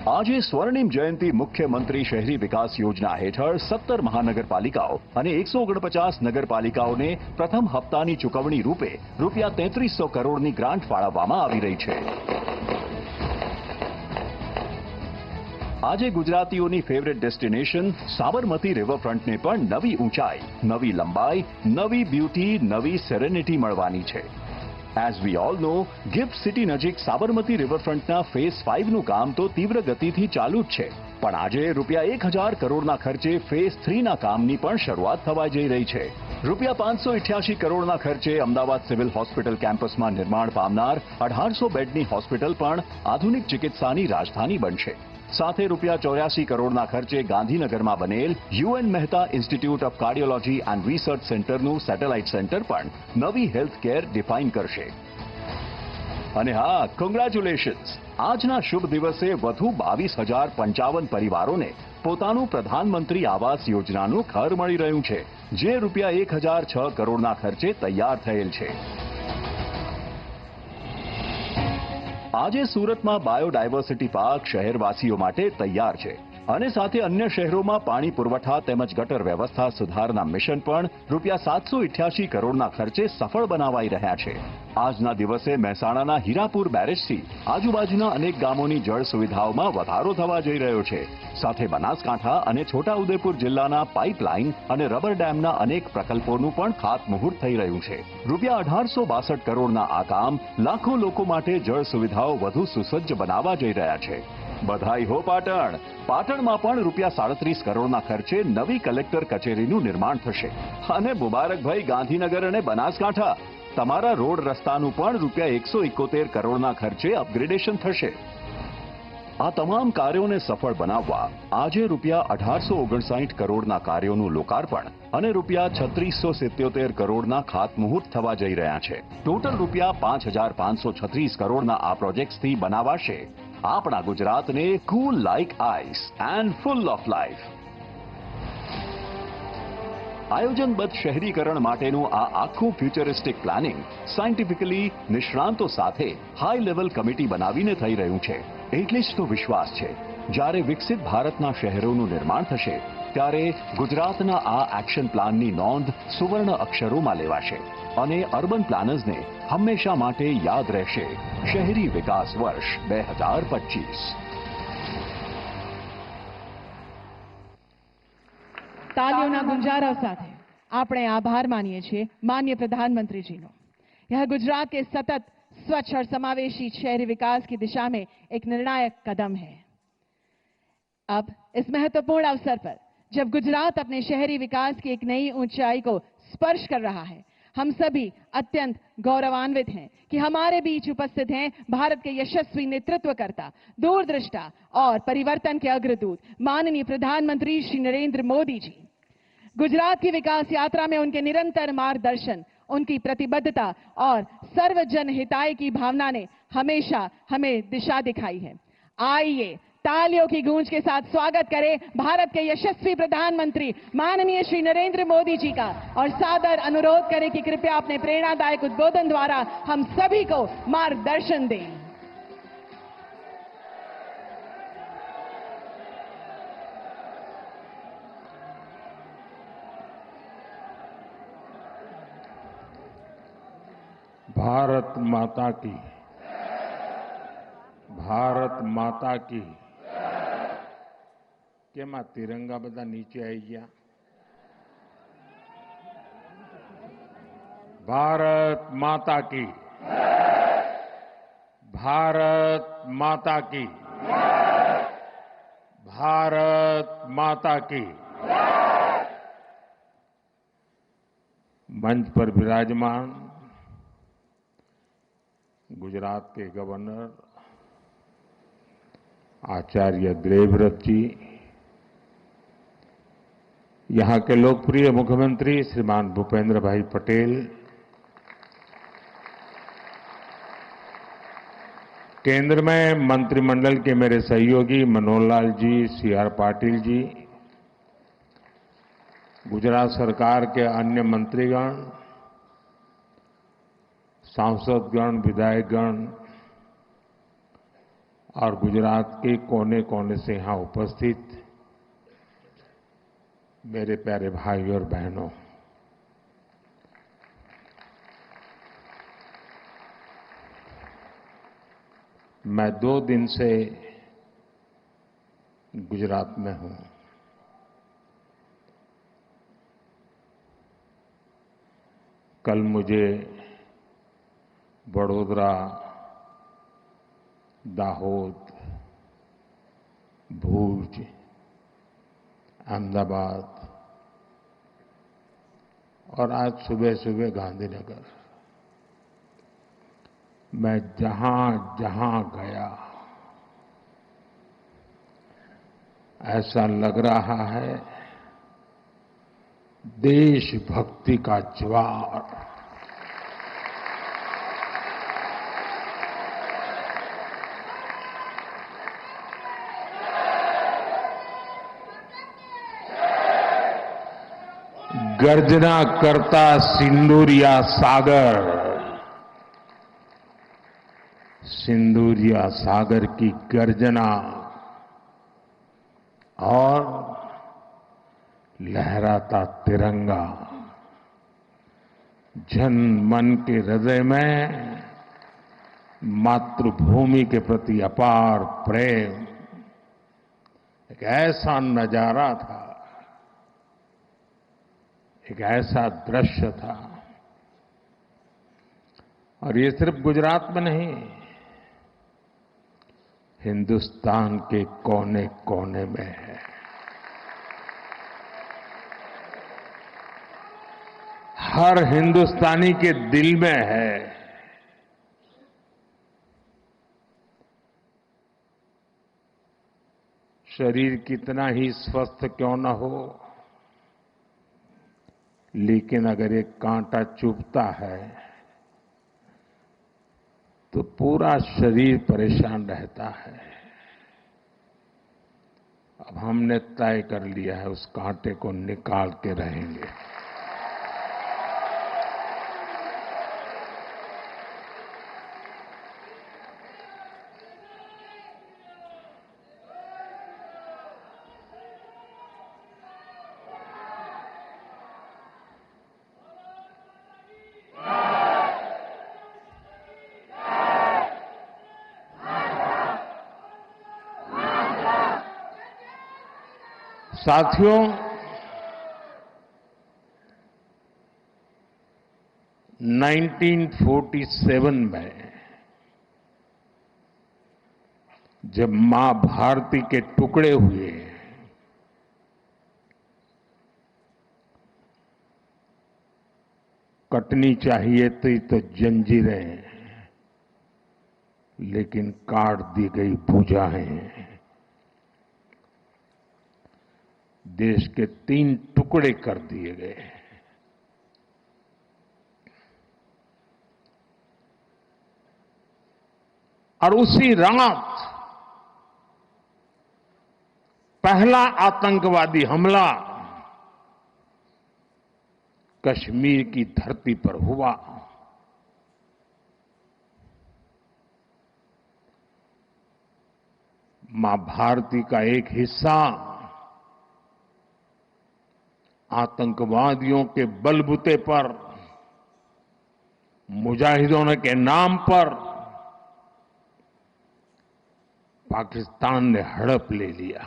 આજે સ્વર્ણિમ જયંતિ મુખ્યમંત્રી શહેરી વિકાસ યોજના હેઠળ 17 મહાનગરપાલિકાઓ અને 149 નગરપાલિકાઓને પ્રથમ હપ્તાની ચૂકવણી રૂપે ₹3300 કરોડની ગ્રાન્ટ ફાળવવામાં આવી રહી છે. આજે ગુજરાતીઓની ફેવરેટ ડેસ્ટિનેશન સાબરમતી રિવરફ્રન્ટને પણ નવી ઊંચાઈ, નવી લંબાઈ, નવી બ્યુટી, નવી સેરેનિટી મળવાની છે. As we all know, gift city નજીક સાબરમતી રિવરફ્રન્ટના ફેઝ 5નું કામ તો તીવ્ર ગતિથી ચાલુ જ છે, પણ આજે ₹1000 કરોડના ખર્ચે ફેઝ 3ના કામની પણ શરૂઆત થવા જઈ રહી છે. ₹588 કરોડના ખર્ચે અમદાવાદ સિવિલ હોસ્પિટલ કેમ્પસમાં નિર્માણ પામનાર 1800 બેડની હોસ્પિટલ પણ આધુનિક ચિકિત્સાની રાજધાની બનશે. સાથે ₹84 કરોડના ખર્ચે ગાંધીનગરમાં બનેલ UN Mehta institute of cardiology and research સેન્ટરનું સેટેલાઇટ સેન્ટર પણ નવી હેલ્થ કેર ડિફાઇન કરશે. અને હા, કોંગ્રેચ્યુલેશન્સ! આજના શુભ દિવસે વધુ 22,055 પરિવારોને પોતાનું પ્રધાનમંત્રી આવાસ યોજનાનું ઘર મળી રહ્યું છે, જે ₹1006 કરોડના ખર્ચે તૈયાર થયેલ છે. આજે સુરતમાં બાયોડાયવર્સિટી પાર્ક શહેરવાસીઓ માટે તૈયાર છે અને સાથે અન્ય શહેરોમાં પાણી પુરવઠા તેમજ ગટર વ્યવસ્થા સુધારના મિશન પણ ₹788 કરોડના ખર્ચે સફળ બનાવાઈ રહ્યા છે. આજના દિવસે મહેસાણાના હીરાપુર બેરેજથી આજુબાજુના અનેક ગામોની જળ સુવિધાઓમાં વધારો થવા જઈ રહ્યો છે. સાથે બનાસકાંઠા અને છોટાઉદેપુર જિલ્લાના પાઇપલાઇન અને રબર ડેમના અનેક પ્રકલ્પોનું પણ ખાતમુહૂર્ત થઈ રહ્યું છે. ₹1862 કરોડના આ કામ લાખો લોકો માટે જળ સુવિધાઓ વધુ સુસજ્જ બનાવવા જઈ રહ્યા છે. બધાઈ હો પાટણ! પાટણમાં પણ ₹37 કરોડના ખર્ચે નવી કલેક્ટર કચેરીનું નિર્માણ થશે. અને મુબારકભાઈ, ગાંધીનગર અને બનાસકાંઠા, તમારા રોડ રસ્તાનું પણ ₹171 કરોડના ખર્ચે અપગ્રેડેશન થશે. આ તમામ કાર્યોને સફળ બનાવવા આજે રૂપિયા 1859 કરોડના કાર્યોનું લોકાર્પણ અને રૂપિયા 3677 કરોડના ખાતમુહૂર્ત થવા જઈ રહ્યા છે. ટોટલ રૂપિયા 5536 કરોડના આ પ્રોજેક્ટ્સથી બનાવાશે આપણા ગુજરાતને cool like ice and full of life. આયોજનબદ્ધ શહેરીકરણ માટેનું આ આખું ફ્યુચરિસ્ટિક પ્લાનિંગ સાયન્ટિફિકલી નિષ્ણાંતો સાથે હાઈ લેવલ કમિટી બનાવીને થઈ રહ્યું છે. એટલે જ તો વિશ્વાસ છે જ્યારે વિકસિત ભારતના શહેરોનું નિર્માણ થશે ત્યારે ગુજરાતના આ એક્શન પ્લાનની નોંધ સુવર્ણ અક્ષરોમાં લેવાશે અને અર્બન પ્લાનર્સને હંમેશા માટે યાદ રહેશે શહેરી વિકાસ વર્ષ 2025. तालियों गुंजारा साथे આપણે આભાર માનીએ છીએ माननीय प्रधानमंत्री जी नो. यह गुजरात के सतत स्वच्छ और समावेशी शहरी विकास की दिशा में एक निर्णायक कदम है. अब इस महत्वपूर्ण अवसर पर जब गुजरात अपने शहरी विकास की एक नई ऊंचाई को स्पर्श कर रहा है, हम सभी अत्यंत गौरवान्वित हैं कि हमारे बीच उपस्थित हैं भारत के यशस्वी नेतृत्वकर्ता, दूरदृष्टा और परिवर्तन के अग्रदूत माननीय प्रधानमंत्री श्री नरेंद्र मोदी जी. गुजरात की विकास यात्रा में उनके निरंतर मार्गदर्शन, उनकी प्रतिबद्धता और सर्वजन हिताय की भावना ने हमेशा हमें दिशा दिखाई है. आइए तालियों की गूंज के साथ स्वागत करें भारत के यशस्वी प्रधानमंत्री माननीय श्री नरेंद्र मोदी जी का और सादर अनुरोध करें कि कृपया अपने प्रेरणादायक उद्बोधन द्वारा हम सभी को मार्गदर्शन दें. भारत माता की, भारत माता की. કેમ આ તિરંગા બધા નીચે આવી ગયા? ભારત માતા की, भारत माता की, भारत माता की. मंच पर विराजमान गुजरात के गवर्नर आचार्य देवव्रत जी, यहाँ के लोकप्रिय मुख्यमंत्री श्रीमान भूपेंद्र भाई पटेल, केंद्र में मंत्रिमंडल के मेरे सहयोगी मनोहर लाल जी, सी.आर. पाटिल जी, गुजरात सरकार के अन्य मंत्रीगण, सांसदगण, विधायकगण और गुजरात के कोने कोने से यहां उपस्थित मेरे प्यारे भाई और बहनों, मैं 2 दिन से गुजरात में हूं. कल मुझे वडोदरा, दाहोद, भूज, अहमदाबाद और आज सुबह सुबह गांधीनगर, मैं जहां जहां गया ऐसा लग रहा है देशभक्ति का ज्वार गर्जना करता सिंदूरिया सागर, सिंदूरिया सागर की गर्जना और लहराता तिरंगा जन मन के हृदय में मातृभूमि के प्रति अपार प्रेम, एक ऐसा नजारा था, एक ऐसा दृश्य था. और ये सिर्फ गुजरात में नहीं, हिंदुस्तान के कोने कोने में है. हर हिंदुस्तानी के दिल में है. शरीर कितना ही स्वस्थ क्यों न हो, लेकिन अगर एक कांटा चुभता है तो पूरा शरीर परेशान रहता है। अब हमने तय कर लिया है उस कांटे को निकाल के रहेंगे। साथियों, 1947 में जब मां भारती के टुकड़े हुए, कटनी चाहिए थी तो जंजीरें, लेकिन काट दी गई भुजाएं। देश के 3 टुकड़े कर दिए गए। और उसी रात पहला आतंकवादी हमला कश्मीर की धरती पर हुआ। मां भारती का एक हिस्सा आतंकवादियों के बलबूते पर, मुजाहिदों के नाम पर पाकिस्तान ने हड़प ले लिया।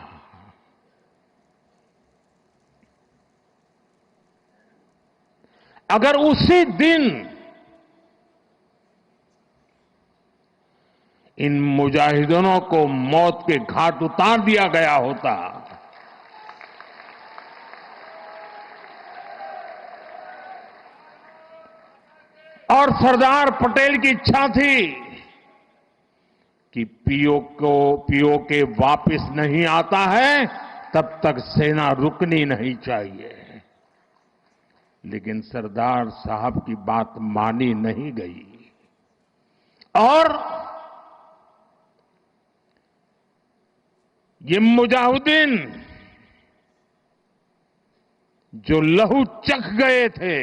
अगर उसी दिन इन मुजाहिदों को मौत के घाट उतार दिया गया होता और सरदार पटेल की इच्छा थी कि पीओके वापस नहीं आता है तब तक सेना रुकनी नहीं चाहिए, लेकिन सरदार साहब की बात मानी नहीं गई और ये मुजाहिदीन जो लहू चख गए थे,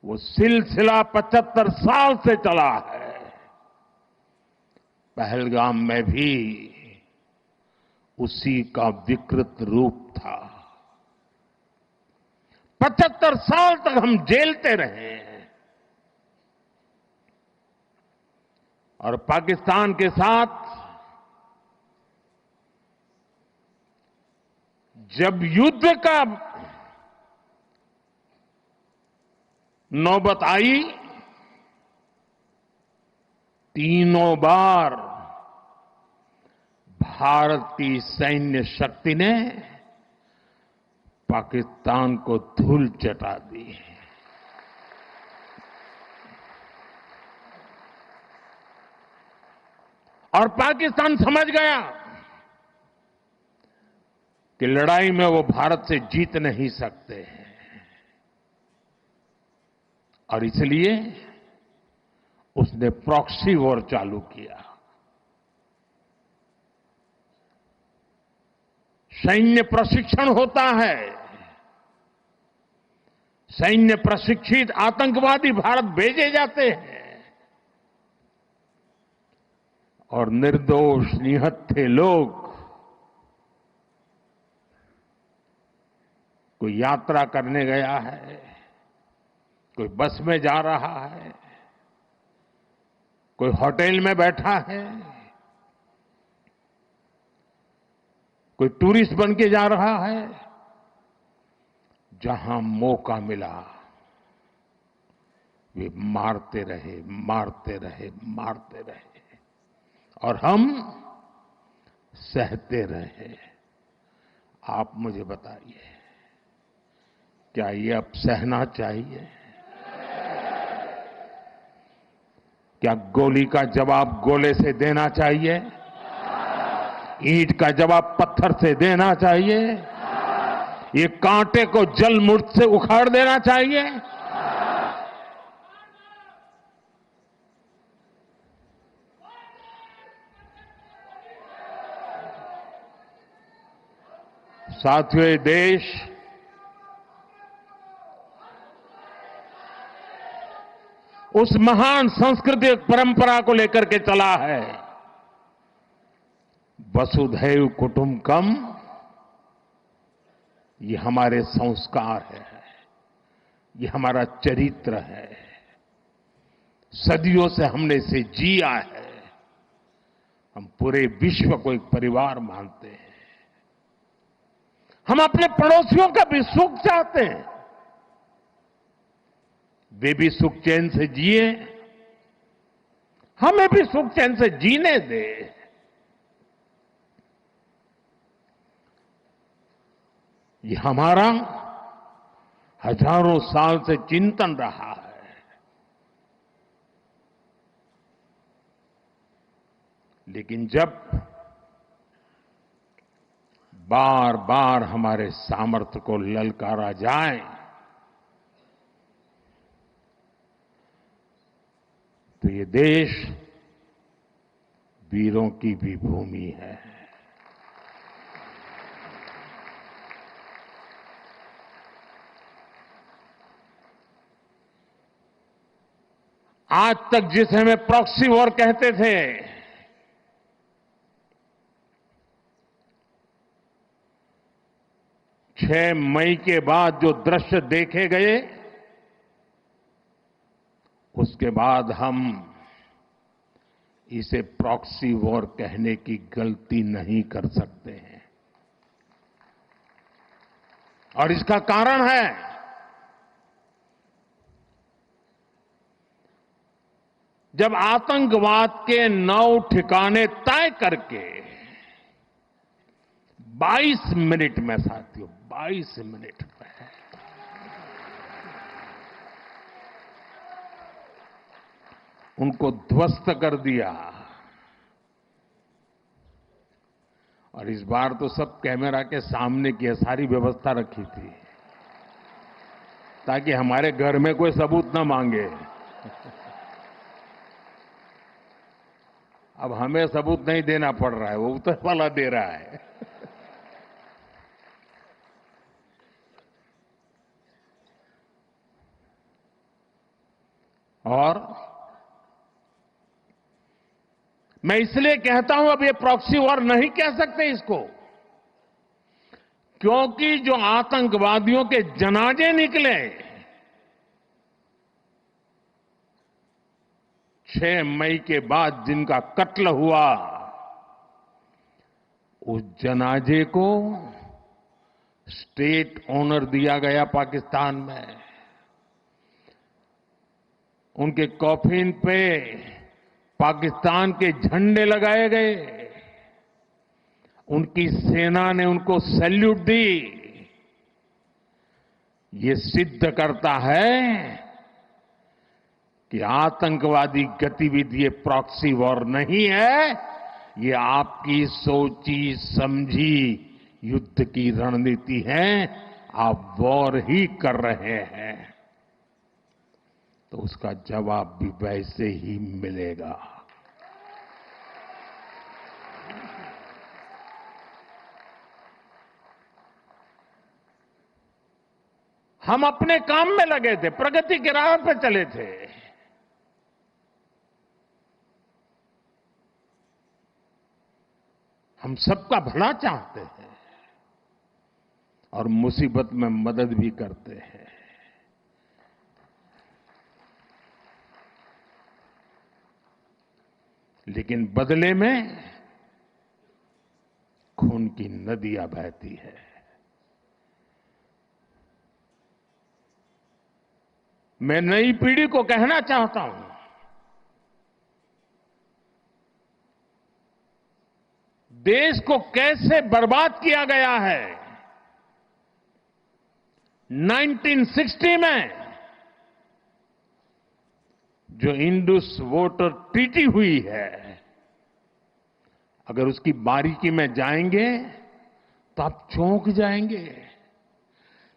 वो सिलसिला 75 साल से चला है। पहलगाम में भी उसी का विकृत रूप था। 75 साल तक हम जेलते रहे और पाकिस्तान के साथ जब युद्ध का नौबत आई, तीनों बार भारत की सैन्य शक्ति ने पाकिस्तान को धूल चटा दी। और पाकिस्तान समझ गया कि लड़ाई में वो भारत से जीत नहीं सकते हैं और इसलिए उसने प्रॉक्सी वॉर चालू किया। सैन्य प्रशिक्षण होता है, सैन्य प्रशिक्षित आतंकवादी भारत भेजे जाते हैं और निर्दोष निहत्थे लोग, कोई यात्रा करने गया है, कोई बस में जा रहा है, कोई होटल में बैठा है, कोई टूरिस्ट बन के जा रहा है, जहां मौका मिला वे मारते रहे, मारते रहे, मारते रहे और हम सहते रहे। आप मुझे बताइए, क्या ये अब सहना चाहिए? क्या गोली का जवाब गोले से देना चाहिए? ईंट का जवाब पत्थर से देना चाहिए, ये कांटे को जल मुर्द से उखाड़ देना चाहिए। साथियों, ये देश उस महान सांस्कृतिक परंपरा को लेकर के चला है, वसुधैव कुटुंबकम। ये हमारे संस्कार है, ये हमारा चरित्र है, सदियों से हमने इसे जिया है। हम पूरे विश्व को एक परिवार मानते हैं। हम अपने पड़ोसियों का भी सुख चाहते हैं, वे भी सुख चैन से जिए, हमें भी सुख चैन से जीने दे। ये हमारा हजारों साल से चिंतन रहा है। लेकिन जब बार बार हमारे सामर्थ्य को ललकारा जाए तो ये देश वीरों की भी भूमि है। आज तक जिसे हमें प्रॉक्सी वॉर कहते थे, 6 मई के बाद जो दृश्य देखे गए, उसके बाद हम इसे प्रॉक्सी वॉर कहने की गलती नहीं कर सकते हैं। और इसका कारण है जब आतंकवाद के 9 ठिकाने तय करके 22 मिनट में, साथियों 22 मिनट में उनको ध्वस्त कर दिया। और इस बार तो सब कैमरा के सामने की सारी व्यवस्था रखी थी ताकि हमारे घर में कोई सबूत न मांगे। अब हमें सबूत नहीं देना पड़ रहा है, वो ऊपर वाला दे रहा है। और मैं इसलिए कहता हूं अब ये प्रॉक्सी वॉर नहीं कह सकते इसको, क्योंकि जो आतंकवादियों के जनाजे निकले 6 मई के बाद, जिनका कत्ल हुआ, उस जनाजे को स्टेट ऑनर दिया गया पाकिस्तान में। उनके कॉफिन पे पाकिस्तान के झंडे लगाए गए, उनकी सेना ने उनको सैल्यूट दी। ये सिद्ध करता है कि आतंकवादी गतिविधि ये प्रॉक्सी वॉर नहीं है, ये आपकी सोची समझी युद्ध की रणनीति है। आप वॉर ही कर रहे हैं तो उसका जवाब भी वैसे ही मिलेगा। हम अपने काम में लगे थे, प्रगति के राह पर चले थे। हम सबका भला चाहते हैं और मुसीबत में मदद भी करते हैं। लेकिन बदले में खून की नदियां बहती है। मैं नई पीढ़ी को कहना चाहता हूं, देश को कैसे बर्बाद किया गया है। 1960 में जो इंडस वाटर ट्रीटी हुई है, अगर उसकी बारीकी में जाएंगे तो आप चौंक जाएंगे।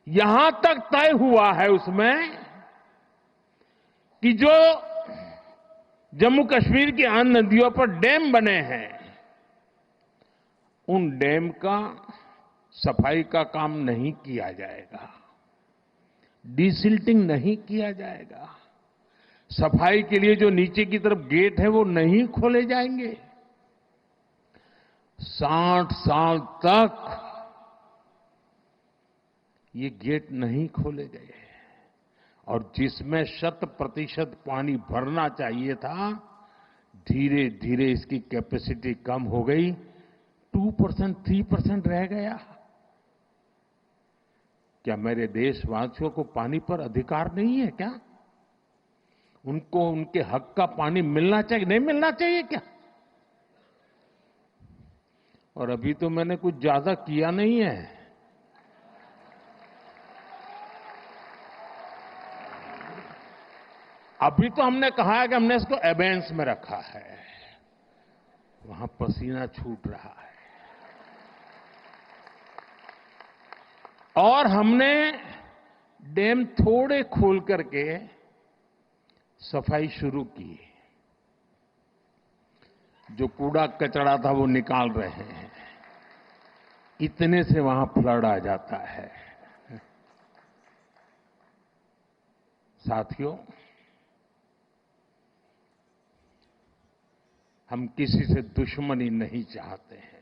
यहां तक तय हुआ है उसमें कि जो जम्मू कश्मीर की अन्य नदियों पर डैम बने हैं, उन डैम का सफाई का काम नहीं किया जाएगा, डिसिल्टिंग नहीं किया जाएगा। सफाई के लिए जो नीचे की तरफ गेट है वो नहीं खोले जाएंगे। 60 साल तक ये गेट नहीं खोले गए और जिसमें 100% पानी भरना चाहिए था, धीरे धीरे इसकी कैपेसिटी कम हो गई, 2%, 3% रह गया। क्या मेरे देशवासियों को पानी पर अधिकार नहीं है क्या? उनको उनके हक का पानी मिलना चाहिए, नहीं मिलना चाहिए क्या? और अभी तो मैंने कुछ ज्यादा किया नहीं है। अभी तो हमने कहा है कि हमने इसको एबेंस में रखा है, वहां पसीना छूट रहा है। और हमने डैम थोड़े खोल करके सफाई शुरू की। जो कूड़ा कचरा था वो निकाल रहे हैं, इतने से वहां फ्लड आ जाता है। साथियों, हम किसी से दुश्मनी नहीं चाहते हैं।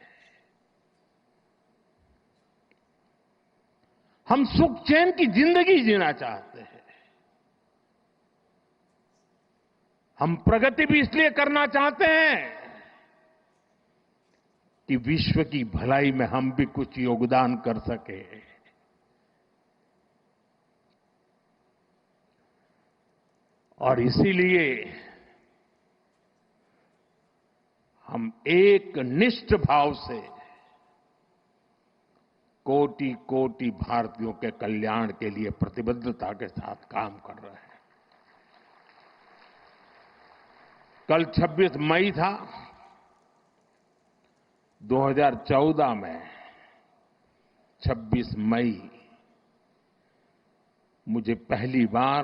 हम सुख चैन की जिंदगी जीना चाहते हैं। हम प्रगति भी इसलिए करना चाहते हैं कि विश्व की भलाई में हम भी कुछ योगदान कर सके। और इसीलिए हम एक निष्ठ भाव से कोटि कोटि भारतीयों के कल्याण के लिए प्रतिबद्धता के साथ काम कर रहे हैं। कल 26 मई था। 2014 में 26 मई मुझे पहली बार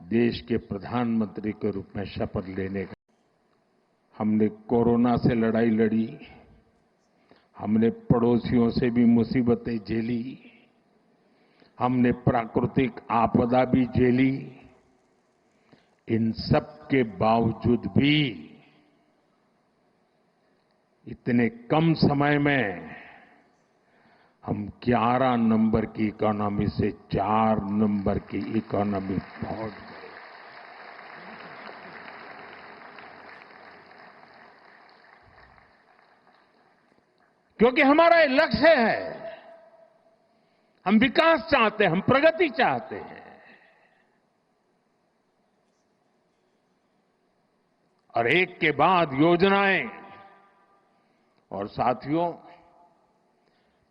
देश के प्रधानमंत्री के रूप में शपथ लेने का। हमने कोरोना से लड़ाई लड़ी, हमने पड़ोसियों से भी मुसीबतें झेली, हमने प्राकृतिक आपदा भी झेली। इन सब के बावजूद भी इतने कम समय में हम 11 नंबर की इकोनॉमी से 4 नंबर की इकोनॉमी पहुंच गए। क्योंकि हमारा ये लक्ष्य है, हम विकास चाहते हैं, हम प्रगति चाहते हैं। और एक के बाद योजनाएं। और साथियों,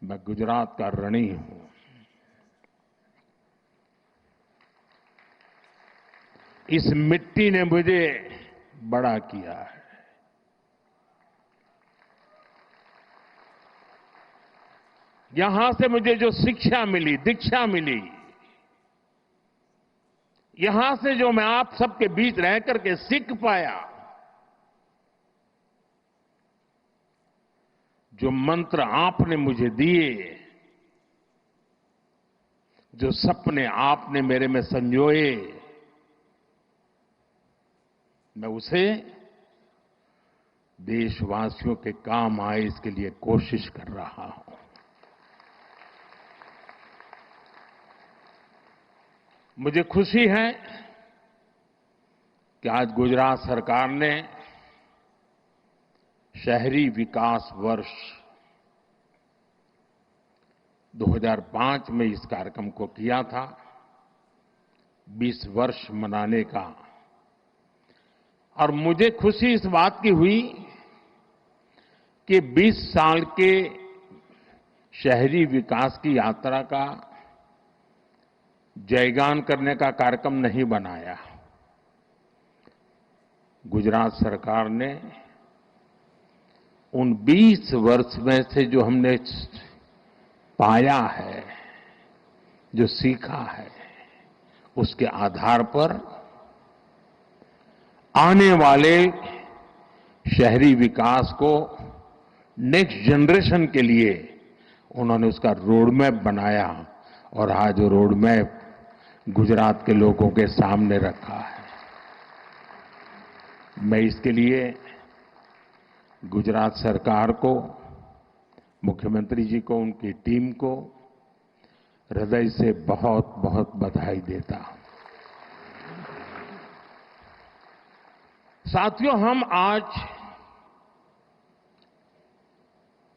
मैं गुजरात का ऋणी हूं। इस मिट्टी ने मुझे बड़ा किया है। यहां से मुझे जो शिक्षा मिली, दीक्षा मिली, यहां से जो मैं आप सबके बीच रह करके सीख पाया, जो मंत्र आपने मुझे दिए, जो सपने आपने मेरे में संजोए, मैं उसे देशवासियों के काम आए इसके लिए कोशिश कर रहा हूं। मुझे खुशी है कि आज गुजरात सरकार ने शहरी विकास वर्ष 2005 में इस कार्यक्रम को किया था, 20 वर्ष मनाने का। और मुझे खुशी इस बात की हुई कि 20 साल के शहरी विकास की यात्रा का जयगान करने का कार्यक्रम नहीं बनाया। गुजरात सरकार ने उन 20 वर्ष में से जो हमने पाया है, जो सीखा है, उसके आधार पर आने वाले शहरी विकास को नेक्स्ट जनरेशन के लिए उन्होंने उसका रोड मैप बनाया और आज वो रोड मैप गुजरात के लोगों के सामने रखा है। मैं इसके लिए गुजरात सरकार को, मुख्यमंत्री जी को, उनकी टीम को हृदय से बहुत बहुत बधाई देता हूं। साथियों, हम आज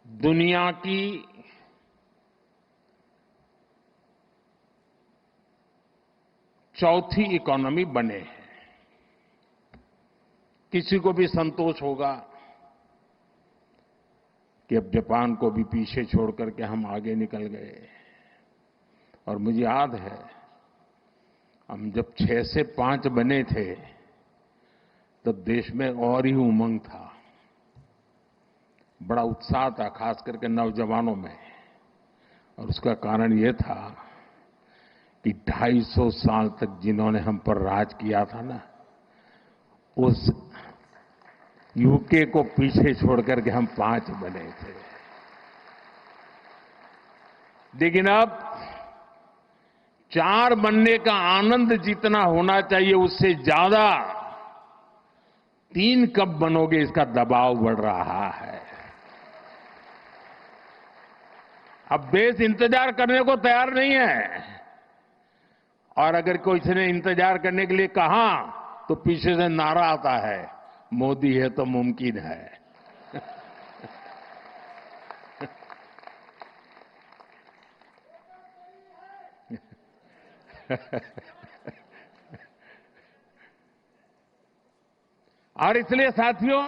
दुनिया की चौथी इकोनॉमी बने हैं। किसी को भी संतोष होगा कि अब जापान को भी पीछे छोड़ करके हम आगे निकल गए। और मुझे याद है, हम जब 6 से 5 बने थे तब देश में और ही उमंग था, बड़ा उत्साह था, खास करके नौजवानों में। और उसका कारण ये था कि 250 साल तक जिन्होंने हम पर राज किया था ना, उस यूके को पीछे छोड़ करके हम 5 बने थे। लेकिन अब 4 बनने का आनंद जितना होना चाहिए उससे ज्यादा 3 कब बनोगे इसका दबाव बढ़ रहा है। अब देश इंतजार करने को तैयार नहीं है, और अगर कोई ने इंतजार करने के लिए कहा तो पीछे से नारा आता है, मोदी है तो मुमकिन है। और इसलिए साथियों,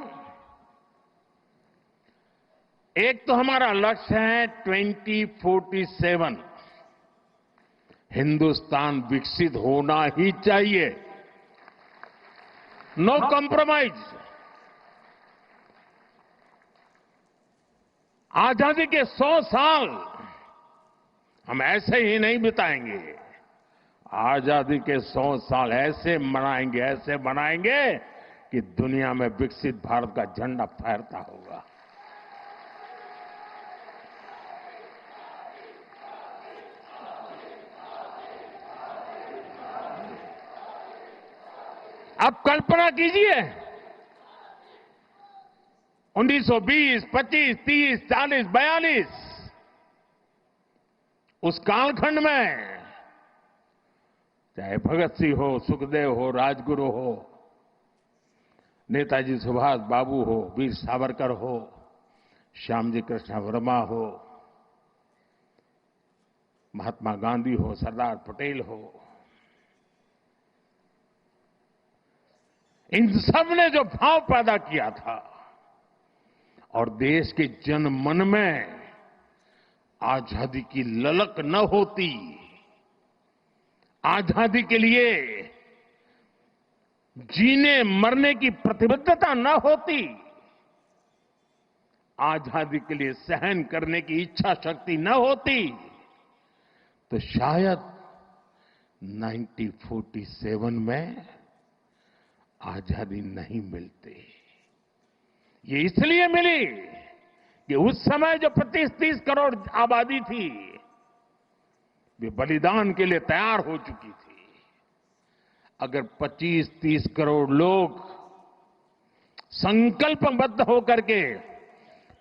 एक तो हमारा लक्ष्य है 2047 हिंदुस्तान विकसित होना ही चाहिए, नो कॉम्प्रोमाइज। आजादी के 100 साल हम ऐसे ही नहीं बिताएंगे। आजादी के 100 साल ऐसे मनाएंगे कि दुनिया में विकसित भारत का झंडा फहरता होगा। आप कल्पना कीजिए, 1920, 25, 30, 40, 42 उस कालखंड में चाहे भगत सिंह हो, सुखदेव हो, राजगुरु हो, नेताजी सुभाष बाबू हो, वीर सावरकर हो, श्यामजी कृष्ण वर्मा हो, महात्मा गांधी हो, सरदार पटेल हो, इन सब ने जो भाव पैदा किया था और देश के जन मन में आजादी की ललक न होती, आजादी के लिए जीने मरने की प्रतिबद्धता न होती, आजादी के लिए सहन करने की इच्छा शक्ति न होती, तो शायद 1947 में आजादी नहीं मिलती। ये इसलिए मिली कि उस समय जो 25-30 करोड़ आबादी थी, वे बलिदान के लिए तैयार हो चुकी थी। अगर 25-30 करोड़ लोग संकल्पबद्ध होकर के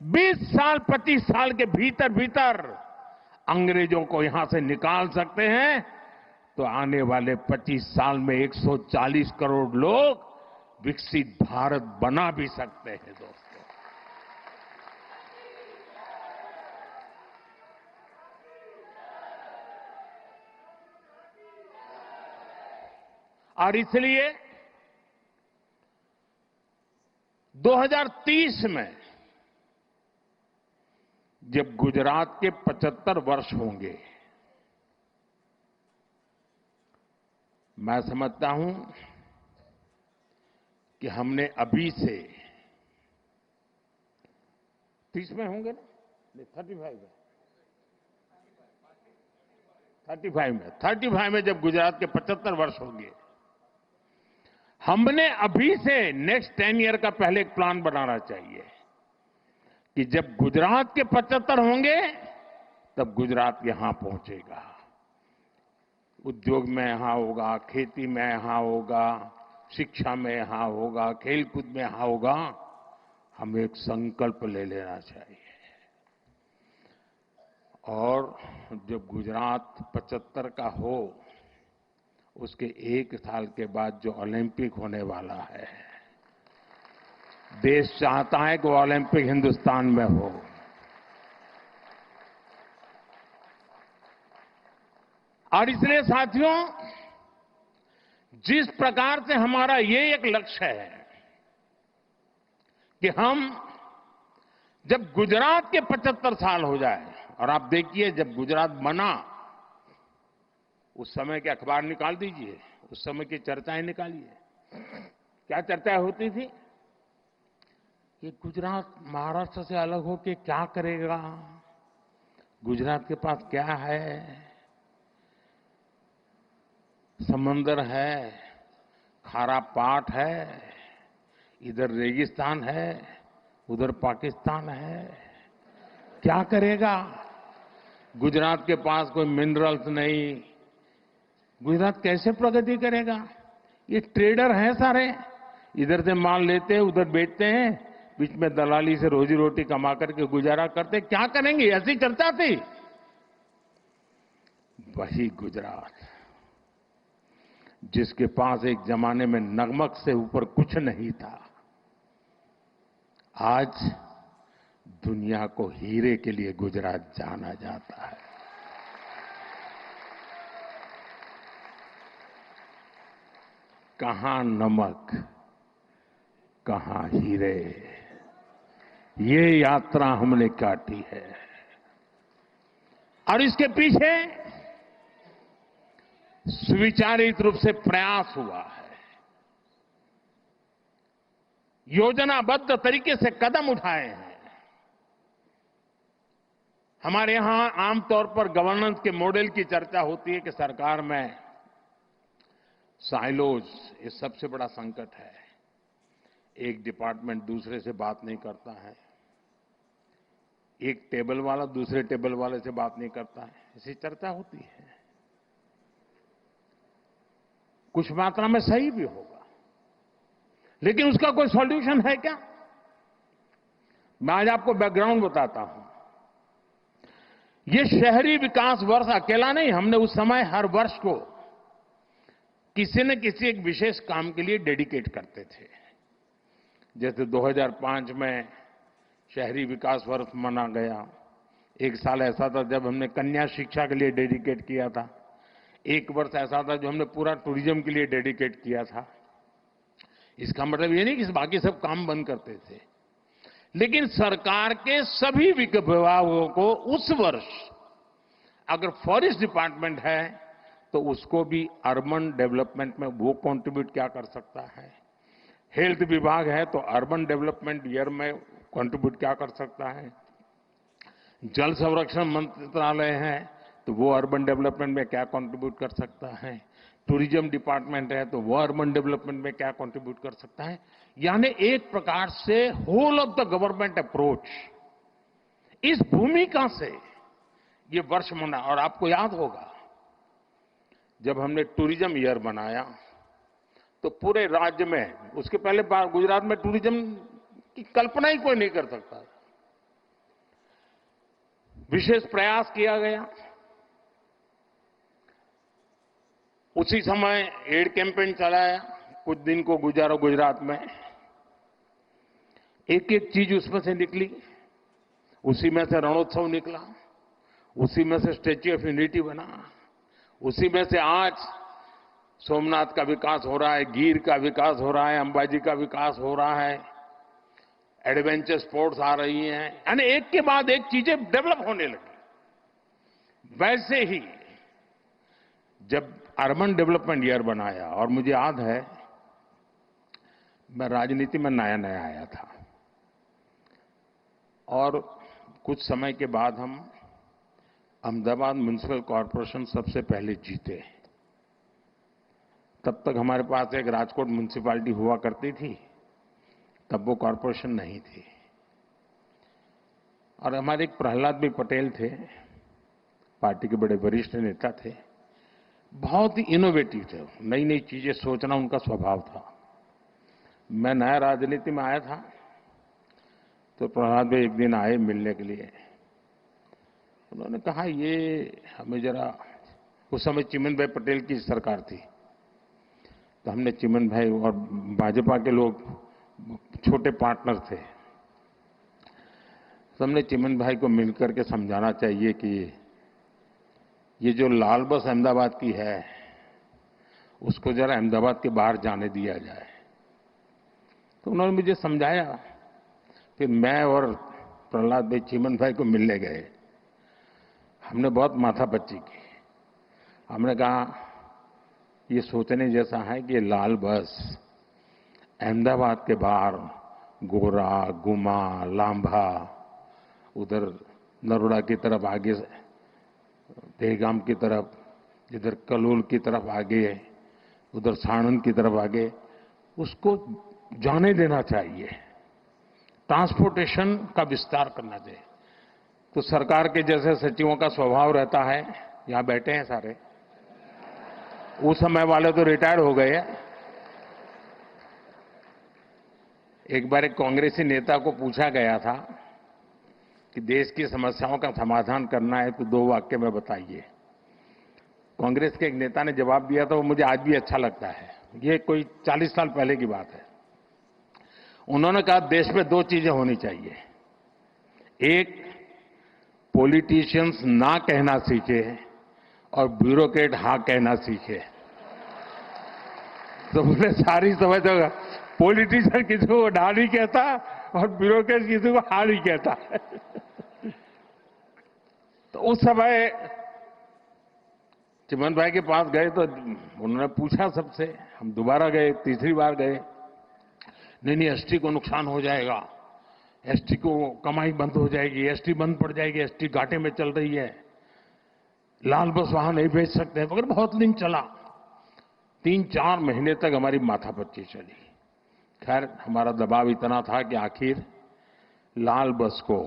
20 साल 25 साल के भीतर अंग्रेजों को यहां से निकाल सकते हैं, तो आने वाले 25 साल में 140 करोड़ लोग विकसित भारत बना भी सकते हैं दोस्तों। और इसलिए 2030 में जब गुजरात के 75 वर्ष होंगे, मैं समझता हूं कि हमने अभी से 30 में होंगे ना, नहीं 35 में, 35 में जब गुजरात के 75 वर्ष होंगे, हमने अभी से नेक्स्ट 10 ईयर का पहले एक प्लान बनाना चाहिए कि जब गुजरात के 75 होंगे तब गुजरात यहां पहुंचेगा, उद्योग में यहां होगा, खेती में यहां होगा, शिक्षा में यहां होगा, खेलकूद में यहां होगा। हमें एक संकल्प ले लेना चाहिए और जब गुजरात 75 का हो, उसके 1 साल के बाद जो ओलंपिक होने वाला है, देश चाहता है कि वो ओलंपिक हिंदुस्तान में हो। और इसलिए साथियों, जिस प्रकार से हमारा ये एक लक्ष्य है कि हम जब गुजरात के 75 साल हो जाए, और आप देखिए जब गुजरात बना उस समय के अखबार निकाल दीजिए, उस समय की चर्चाएं निकालिए, क्या चर्चाएं होती थी कि गुजरात महाराष्ट्र से अलग होकर क्या करेगा, गुजरात के पास क्या है, समंदर है, खारा पाट है, इधर रेगिस्तान है, उधर पाकिस्तान है, क्या करेगा, गुजरात के पास कोई मिनरल्स नहीं, गुजरात कैसे प्रगति करेगा। ये ट्रेडर हैं सारे, इधर से माल लेते हैं, उधर बेचते हैं, बीच में दलाली से रोजी रोटी कमा करके गुजारा करते, क्या करेंगे, ऐसी चर्चा थी। वही गुजरात जिसके पास एक जमाने में नमक से ऊपर कुछ नहीं था, आज दुनिया को हीरे के लिए गुजरात जाना जाता है। कहां नमक, कहां हीरे, ये यात्रा हमने काटी है और इसके पीछे सुविचारित रूप से प्रयास हुआ है, योजनाबद्ध तरीके से कदम उठाए हैं। हमारे यहां आमतौर पर गवर्नेंस के मॉडल की चर्चा होती है कि सरकार में साइलोज ये सबसे बड़ा संकट है, एक डिपार्टमेंट दूसरे से बात नहीं करता है, एक टेबल वाला दूसरे टेबल वाले से बात नहीं करता है, ऐसी चर्चा होती है। कुछ मात्रा में सही भी होगा, लेकिन उसका कोई सॉल्यूशन है क्या? मैं आज आपको बैकग्राउंड बताता हूं। ये शहरी विकास वर्ष अकेला नहीं, हमने उस समय हर वर्ष को किसी न किसी एक विशेष काम के लिए डेडिकेट करते थे। जैसे 2005 में शहरी विकास वर्ष मना गया, एक साल ऐसा था जब हमने कन्या शिक्षा के लिए डेडिकेट किया था, एक वर्ष ऐसा था जो हमने पूरा टूरिज्म के लिए डेडिकेट किया था। इसका मतलब ये नहीं कि बाकी सब काम बंद करते थे, लेकिन सरकार के सभी विभागों को उस वर्ष अगर फॉरेस्ट डिपार्टमेंट है तो उसको भी अर्बन डेवलपमेंट में वो कंट्रीब्यूट क्या कर सकता है, हेल्थ विभाग है तो अर्बन डेवलपमेंट ईयर में कंट्रीब्यूट क्या कर सकता है, जल संरक्षण मंत्रालय है तो वो अर्बन डेवलपमेंट में क्या कंट्रीब्यूट कर सकता है, टूरिज्म डिपार्टमेंट है तो वो अर्बन डेवलपमेंट में क्या कंट्रीब्यूट कर सकता है। यानी एक प्रकार से whole of the government approach, इस भूमिका से ये वर्ष मना। और आपको याद होगा जब हमने टूरिज्म ईयर बनाया तो पूरे राज्य में, उसके पहले गुजरात में टूरिज्म की कल्पना ही कोई नहीं कर सकता, विशेष प्रयास किया गया। उसी समय एड कैंपेन चलाया, कुछ दिन को गुजारो गुजरात में, एक एक चीज उसमें से निकली, उसी में से रणोत्सव निकला, उसी में से स्टैच्यू ऑफ यूनिटी बना, उसी में से आज सोमनाथ का विकास हो रहा है, गिर का विकास हो रहा है, अंबाजी का विकास हो रहा है, एडवेंचर स्पोर्ट्स आ रही हैं, यानी एक के बाद एक चीजें डेवलप होने लगी। वैसे ही जब अर्बन डेवलपमेंट ईयर बनाया, और मुझे याद है मैं राजनीति में नया नया आया था और कुछ समय के बाद हम अहमदाबाद म्युनिसिपल कॉरपोरेशन सबसे पहले जीते। तब तक हमारे पास एक राजकोट म्युनिसिपैलिटी हुआ करती थी, तब वो कॉरपोरेशन नहीं थी। और हमारे एक प्रहलाद भाई पटेल थे, पार्टी के बड़े वरिष्ठ नेता थे, बहुत ही इनोवेटिव थे, नई नई चीजें सोचना उनका स्वभाव था। मैं नया राजनीति में आया था तो प्रहलाद भाई एक दिन आए मिलने के लिए। उन्होंने कहा ये हमें जरा, उस समय चिमन भाई पटेल की सरकार थी, तो हमने चिमन भाई और भाजपा के लोग छोटे पार्टनर थे, तो हमने चिमन भाई को मिलकर के समझाना चाहिए कि ये जो लाल बस अहमदाबाद की है उसको जरा अहमदाबाद के बाहर जाने दिया जाए। तो उन्होंने मुझे समझाया। फिर मैं और प्रहलाद भाई चिमन भाई को मिलने गए। हमने बहुत माथापच्ची की। हमने कहा ये सोचने जैसा है कि लाल बस अहमदाबाद के बाहर गोरा, गुमा, लांभा, उधर नरोड़ा की तरफ आगे, देहगाम की तरफ, इधर कलोल की तरफ आगे, उधर साणंद की तरफ आगे, उसको जाने देना चाहिए, ट्रांसपोर्टेशन का विस्तार करना चाहिए। तो सरकार के जैसे सचिवों का स्वभाव रहता है, यहां बैठे हैं सारे, उस समय वाले तो रिटायर हो गए। एक बार एक कांग्रेसी नेता को पूछा गया था कि देश की समस्याओं का समाधान करना है तो 2 वाक्य में बताइए। कांग्रेस के एक नेता ने जवाब दिया था, वो मुझे आज भी अच्छा लगता है। ये कोई 40 साल पहले की बात है। उन्होंने कहा देश में 2 चीजें होनी चाहिए, एक पॉलिटिशियंस ना कहना सीखे और ब्यूरोक्रेट हाँ कहना सीखे। तो मुझे सारी समझ होगा, पॉलिटिशियन किसी को ना नहीं कहता और ब्यूरोक्रेट किसी को हाँ नहीं कहता। तो उस समय चिमन भाई के पास गए तो उन्होंने पूछा सबसे, हम दोबारा गए, तीसरी बार गए, नहीं एसटी को नुकसान हो जाएगा, एसटी को कमाई बंद हो जाएगी, एसटी बंद पड़ जाएगी, एसटी घाटे में चल रही है, लाल बस वहां नहीं भेज सकते, मगर बहुत दिन चला। 3-4 महीने तक हमारी माथापच्ची चली। खैर हमारा दबाव इतना था कि आखिर लाल बस को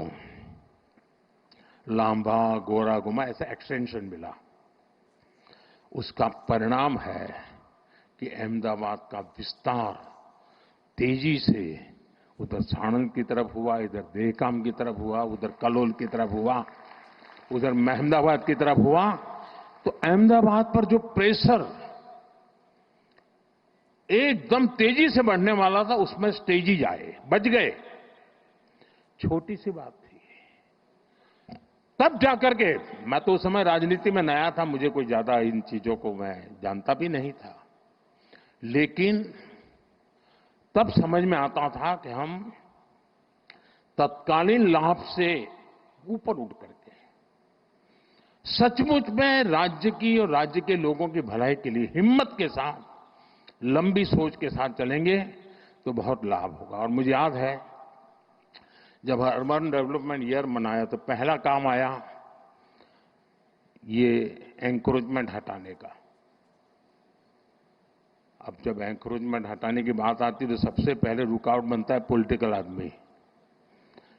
लांबा, गोरा, गुमा ऐसा एक्सटेंशन मिला। उसका परिणाम है कि अहमदाबाद का विस्तार तेजी से उधर साणंद की तरफ हुआ, इधर देहगाम की तरफ हुआ, उधर कलोल की तरफ हुआ, उधर अहमदाबाद की तरफ हुआ। तो अहमदाबाद पर जो प्रेशर एकदम तेजी से बढ़ने वाला था, उसमें स्टेजी आए, बच गए। छोटी सी बात थी। तब जाकर के, मैं तो उस समय राजनीति में नया था, मुझे कोई ज्यादा इन चीजों को मैं जानता भी नहीं था, लेकिन तब समझ में आता था कि हम तत्कालीन लाभ से ऊपर उठ करके सचमुच में राज्य की और राज्य के लोगों की भलाई के लिए हिम्मत के साथ, लंबी सोच के साथ चलेंगे तो बहुत लाभ होगा। और मुझे याद है जब अर्बन डेवलपमेंट ईयर मनाया तो पहला काम आया ये एंक्रोचमेंट हटाने का। अब जब एंक्रोचमेंट हटाने की बात आती तो सबसे पहले रुकावट बनता है पॉलिटिकल आदमी,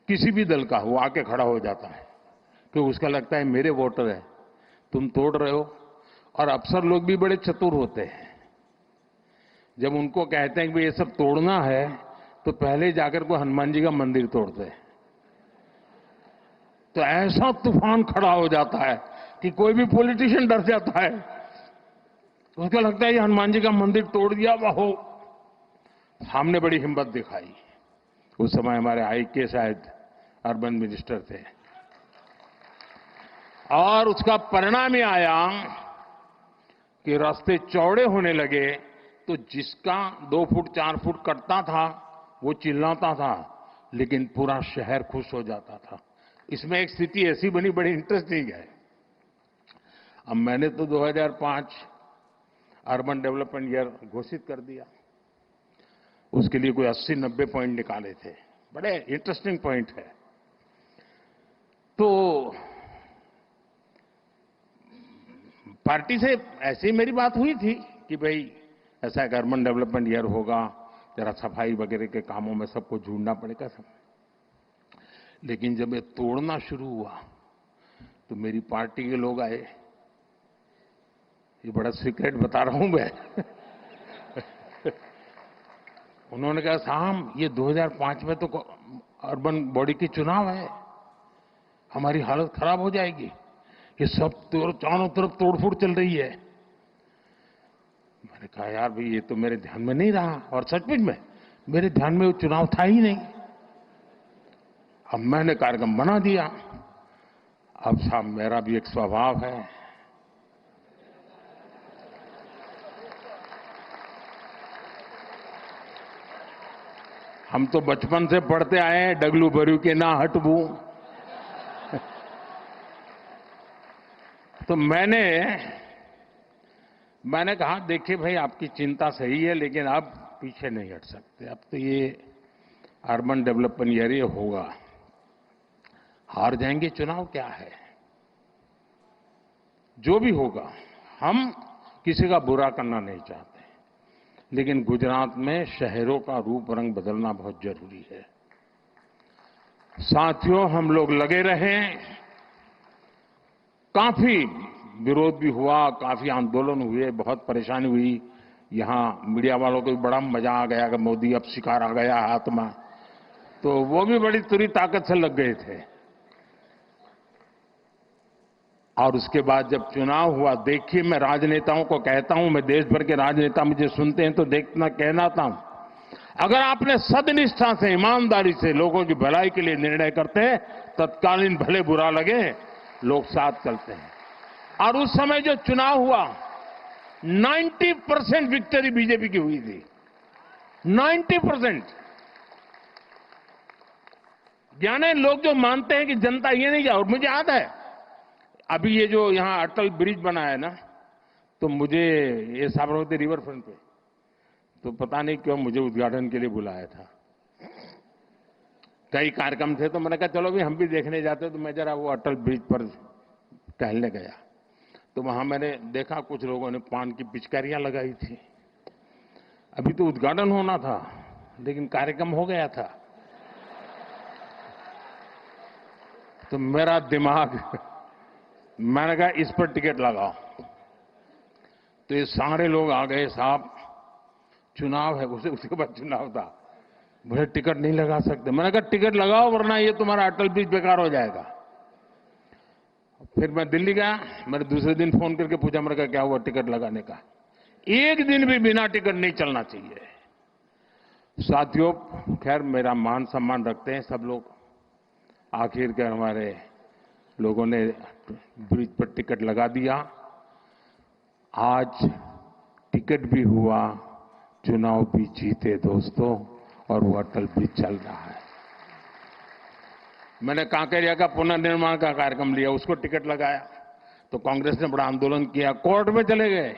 किसी भी दल का, वो आके खड़ा हो जाता है क्योंकि उसका लगता है मेरे वोटर है, तुम तोड़ रहे हो। और अफसर लोग भी बड़े चतुर होते हैं, जब उनको कहते हैं कि ये सब तोड़ना है तो पहले जाकर को हनुमान जी का मंदिर तोड़ते हैं। तो ऐसा तूफान खड़ा हो जाता है कि कोई भी पॉलिटिशियन डर जाता है, उसको लगता है ये हनुमान जी का मंदिर तोड़ दिया हो। हमने बड़ी हिम्मत दिखाई। उस समय हमारे आईके शायद अर्बन मिनिस्टर थे, और उसका परिणाम ये आया कि रास्ते चौड़े होने लगे तो जिसका 2 फुट 4 फुट कटता था वो चिल्लाता था, लेकिन पूरा शहर खुश हो जाता था। इसमें एक स्थिति ऐसी बनी, बड़ी इंटरेस्टिंग है। अब मैंने तो 2005 अर्बन डेवलपमेंट ईयर घोषित कर दिया, उसके लिए कोई 80-90 पॉइंट निकाले थे, बड़े इंटरेस्टिंग पॉइंट है। तो पार्टी से ऐसे ही मेरी बात हुई थी कि भाई ऐसा एक अर्बन डेवलपमेंट ईयर होगा, जरा सफाई वगैरह के कामों में सबको जुड़ना पड़ेगा सब। लेकिन जब ये तोड़ना शुरू हुआ तो मेरी पार्टी के लोग आए, ये बड़ा सीक्रेट बता रहा हूं मैं। उन्होंने कहा साहब ये 2005 में तो अर्बन बॉडी की चुनाव है, हमारी हालत खराब हो जाएगी, ये सब चारों तरफ तोड़फोड़ चल रही है। मैंने कहा यार भाई ये तो मेरे ध्यान में नहीं रहा, और सचमुच में मेरे ध्यान में वो चुनाव था ही नहीं। अब मैंने कार्यक्रम बना दिया। अब साहब मेरा भी एक स्वभाव है, हम तो बचपन से पढ़ते आए हैं डगलू भरू के ना हटबू। तो मैंने कहा देखिए भाई आपकी चिंता सही है, लेकिन अब पीछे नहीं हट सकते। अब तो ये अर्बन डेवलपमेंट ईयर होगा, हार जाएंगे चुनाव क्या है, जो भी होगा। हम किसी का बुरा करना नहीं चाहते, लेकिन गुजरात में शहरों का रूप रंग बदलना बहुत जरूरी है। साथियों हम लोग लगे रहे, काफी विरोध भी हुआ, काफी आंदोलन हुए, बहुत परेशानी हुई। यहां मीडिया वालों को भी बड़ा मजा आ गया कि मोदी अब शिकार आ गया हाथ में, तो वो भी बड़ी तुरी ताकत से लग गए थे। और उसके बाद जब चुनाव हुआ, देखिए मैं राजनेताओं को कहता हूं, मैं देश भर के राजनेता मुझे सुनते हैं तो देखना कहना था, अगर आपने सदनिष्ठा से ईमानदारी से लोगों की भलाई के लिए निर्णय करते, तत्कालीन भले बुरा लगे लोग साथ चलते हैं। और उस समय जो चुनाव हुआ 90% विक्ट्री बीजेपी की हुई थी, 90%। यानी लोग जो मानते हैं कि जनता ये नहीं किया। और मुझे याद है अभी ये जो यहां अटल ब्रिज बना है ना, तो मुझे ये साबरमती रिवर फ्रंट पे, तो पता नहीं क्यों मुझे उद्घाटन के लिए बुलाया था। कई कार्यक्रम थे तो मैंने कहा चलो भी हम भी देखने जाते, तो मैं जरा वो अटल ब्रिज पर टहलने गया, तो वहां मैंने देखा कुछ लोगों ने पान की पिचकारियां लगाई थी। अभी तो उद्घाटन होना था, लेकिन कार्यक्रम हो गया था। तो मेरा दिमाग, मैंने कहा इस पर टिकट लगाओ। तो ये सारे लोग आ गए, साहब चुनाव है, उसके बाद चुनाव था, मुझे टिकट नहीं लगा सकते। मैंने कहा टिकट लगाओ वरना ये तुम्हारा अटल ब्रिज बेकार हो जाएगा। फिर मैं दिल्ली गया, मैंने दूसरे दिन फोन करके पूछा, मैंने कहा क्या हुआ टिकट लगाने का। एक दिन भी बिना टिकट नहीं चलना चाहिए। साथियों खैर मेरा मान सम्मान रखते हैं सब लोग, आखिरकार हमारे लोगों ने ब्रिज पर टिकट लगा दिया। आज टिकट भी हुआ, चुनाव भी जीते दोस्तों, और वो अटल ब्रिज चल रहा है। मैंने कांकेरिया का पुनर्निर्माण का कार्यक्रम लिया, उसको टिकट लगाया, तो कांग्रेस ने बड़ा आंदोलन किया, कोर्ट में चले गए।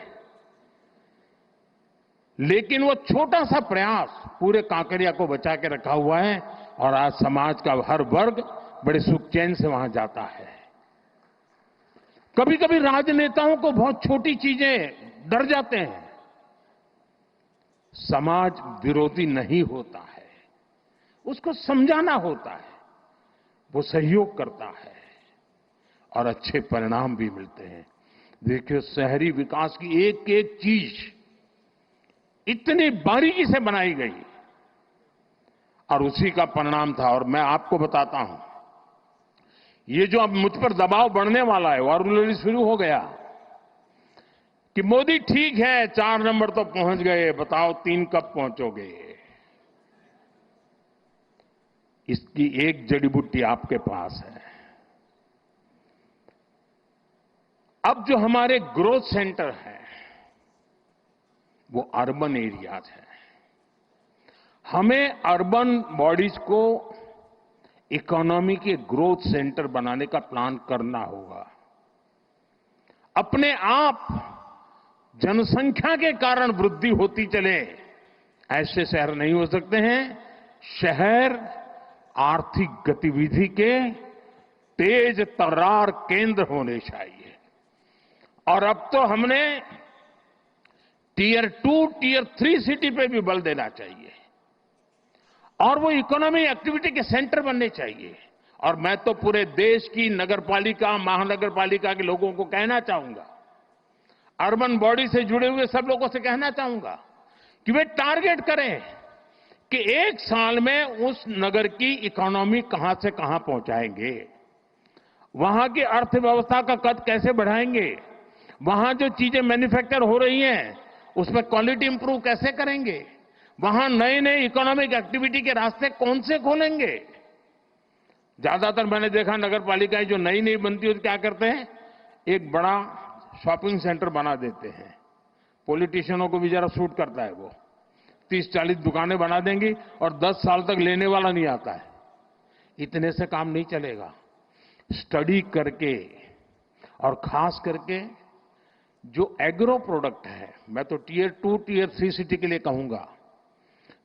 लेकिन वो छोटा सा प्रयास पूरे कांकेरिया को बचा के रखा हुआ है, और आज समाज का हर वर्ग बड़े सुख चैन से वहां जाता है। कभी कभी राजनेताओं को बहुत छोटी चीजें डर जाते हैं। समाज विरोधी नहीं होता है, उसको समझाना होता है, वो सहयोग करता है और अच्छे परिणाम भी मिलते हैं। देखिए शहरी विकास की एक एक चीज इतनी बारीकी से बनाई गई, और उसी का परिणाम था। और मैं आपको बताता हूं, ये जो अब मुझ पर दबाव बढ़ने वाला है, और शुरू हो गया कि मोदी ठीक है 4 नंबर तो पहुंच गए, बताओ 3 कब पहुंचोगे। इसकी एक जड़ी बूटी आपके पास है। अब जो हमारे ग्रोथ सेंटर हैं वो अर्बन एरियाज है। हमें अर्बन बॉडीज को इकोनॉमी के ग्रोथ सेंटर बनाने का प्लान करना होगा। अपने आप जनसंख्या के कारण वृद्धि होती चले, ऐसे शहर नहीं हो सकते हैं। शहर आर्थिक गतिविधि के तेज तर्रार केंद्र होने चाहिए। और अब तो हमने टियर 2, टियर 3 सिटी पे भी बल देना चाहिए और वो इकोनॉमी एक्टिविटी के सेंटर बनने चाहिए। और मैं तो पूरे देश की नगरपालिका, महानगरपालिका के लोगों को कहना चाहूंगा, अर्बन बॉडी से जुड़े हुए सब लोगों से कहना चाहूंगा कि वे टारगेट करें कि एक साल में उस नगर की इकोनॉमी कहां से कहां पहुंचाएंगे, वहां की अर्थव्यवस्था का कद कैसे बढ़ाएंगे, वहां जो चीजें मैन्युफैक्चर हो रही हैं उसमें क्वालिटी इंप्रूव कैसे करेंगे, वहां नए नए इकोनॉमिक एक्टिविटी के रास्ते कौन से खोलेंगे। ज्यादातर मैंने देखा नगर पालिकाएं जो नई नई बनती है तो क्या करते हैं, एक बड़ा शॉपिंग सेंटर बना देते हैं। पॉलिटिशियनों को भी जरा सूट करता है, वो 30-40 दुकानें बना देंगी और 10 साल तक लेने वाला नहीं आता है। इतने से काम नहीं चलेगा। स्टडी करके और खास करके जो एग्रो प्रोडक्ट है, मैं तो टियर 2, टियर 3 सिटी के लिए कहूंगा,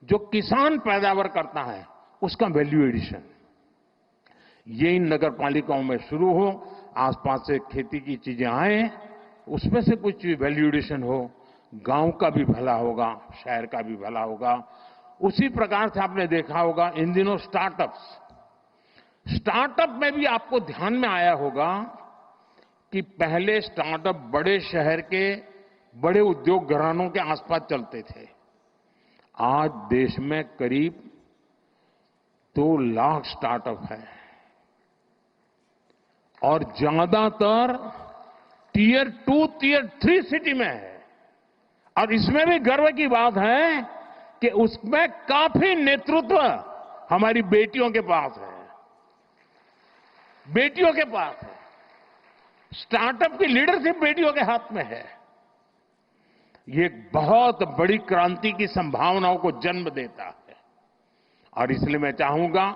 जो किसान पैदावार करता है उसका वैल्यू एडिशन ये इन नगर पालिकाओं में शुरू हो। आसपास से खेती की चीजें आए, उसमें से कुछ वैल्यू एडिशन हो, गांव का भी भला होगा, शहर का भी भला होगा। उसी प्रकार से आपने देखा होगा इन दिनों स्टार्टअप में भी आपको ध्यान में आया होगा कि पहले स्टार्टअप बड़े शहर के बड़े उद्योग घरानों के आसपास चलते थे। आज देश में करीब 2 लाख स्टार्टअप है और ज्यादातर टियर 2, टियर 3 सिटी में है। और इसमें भी गर्व की बात है कि उसमें काफी नेतृत्व हमारी बेटियों के पास है, बेटियों के पास है। स्टार्टअप की लीडरशिप बेटियों के हाथ में है। ये एक बहुत बड़ी क्रांति की संभावनाओं को जन्म देता है। और इसलिए मैं चाहूंगा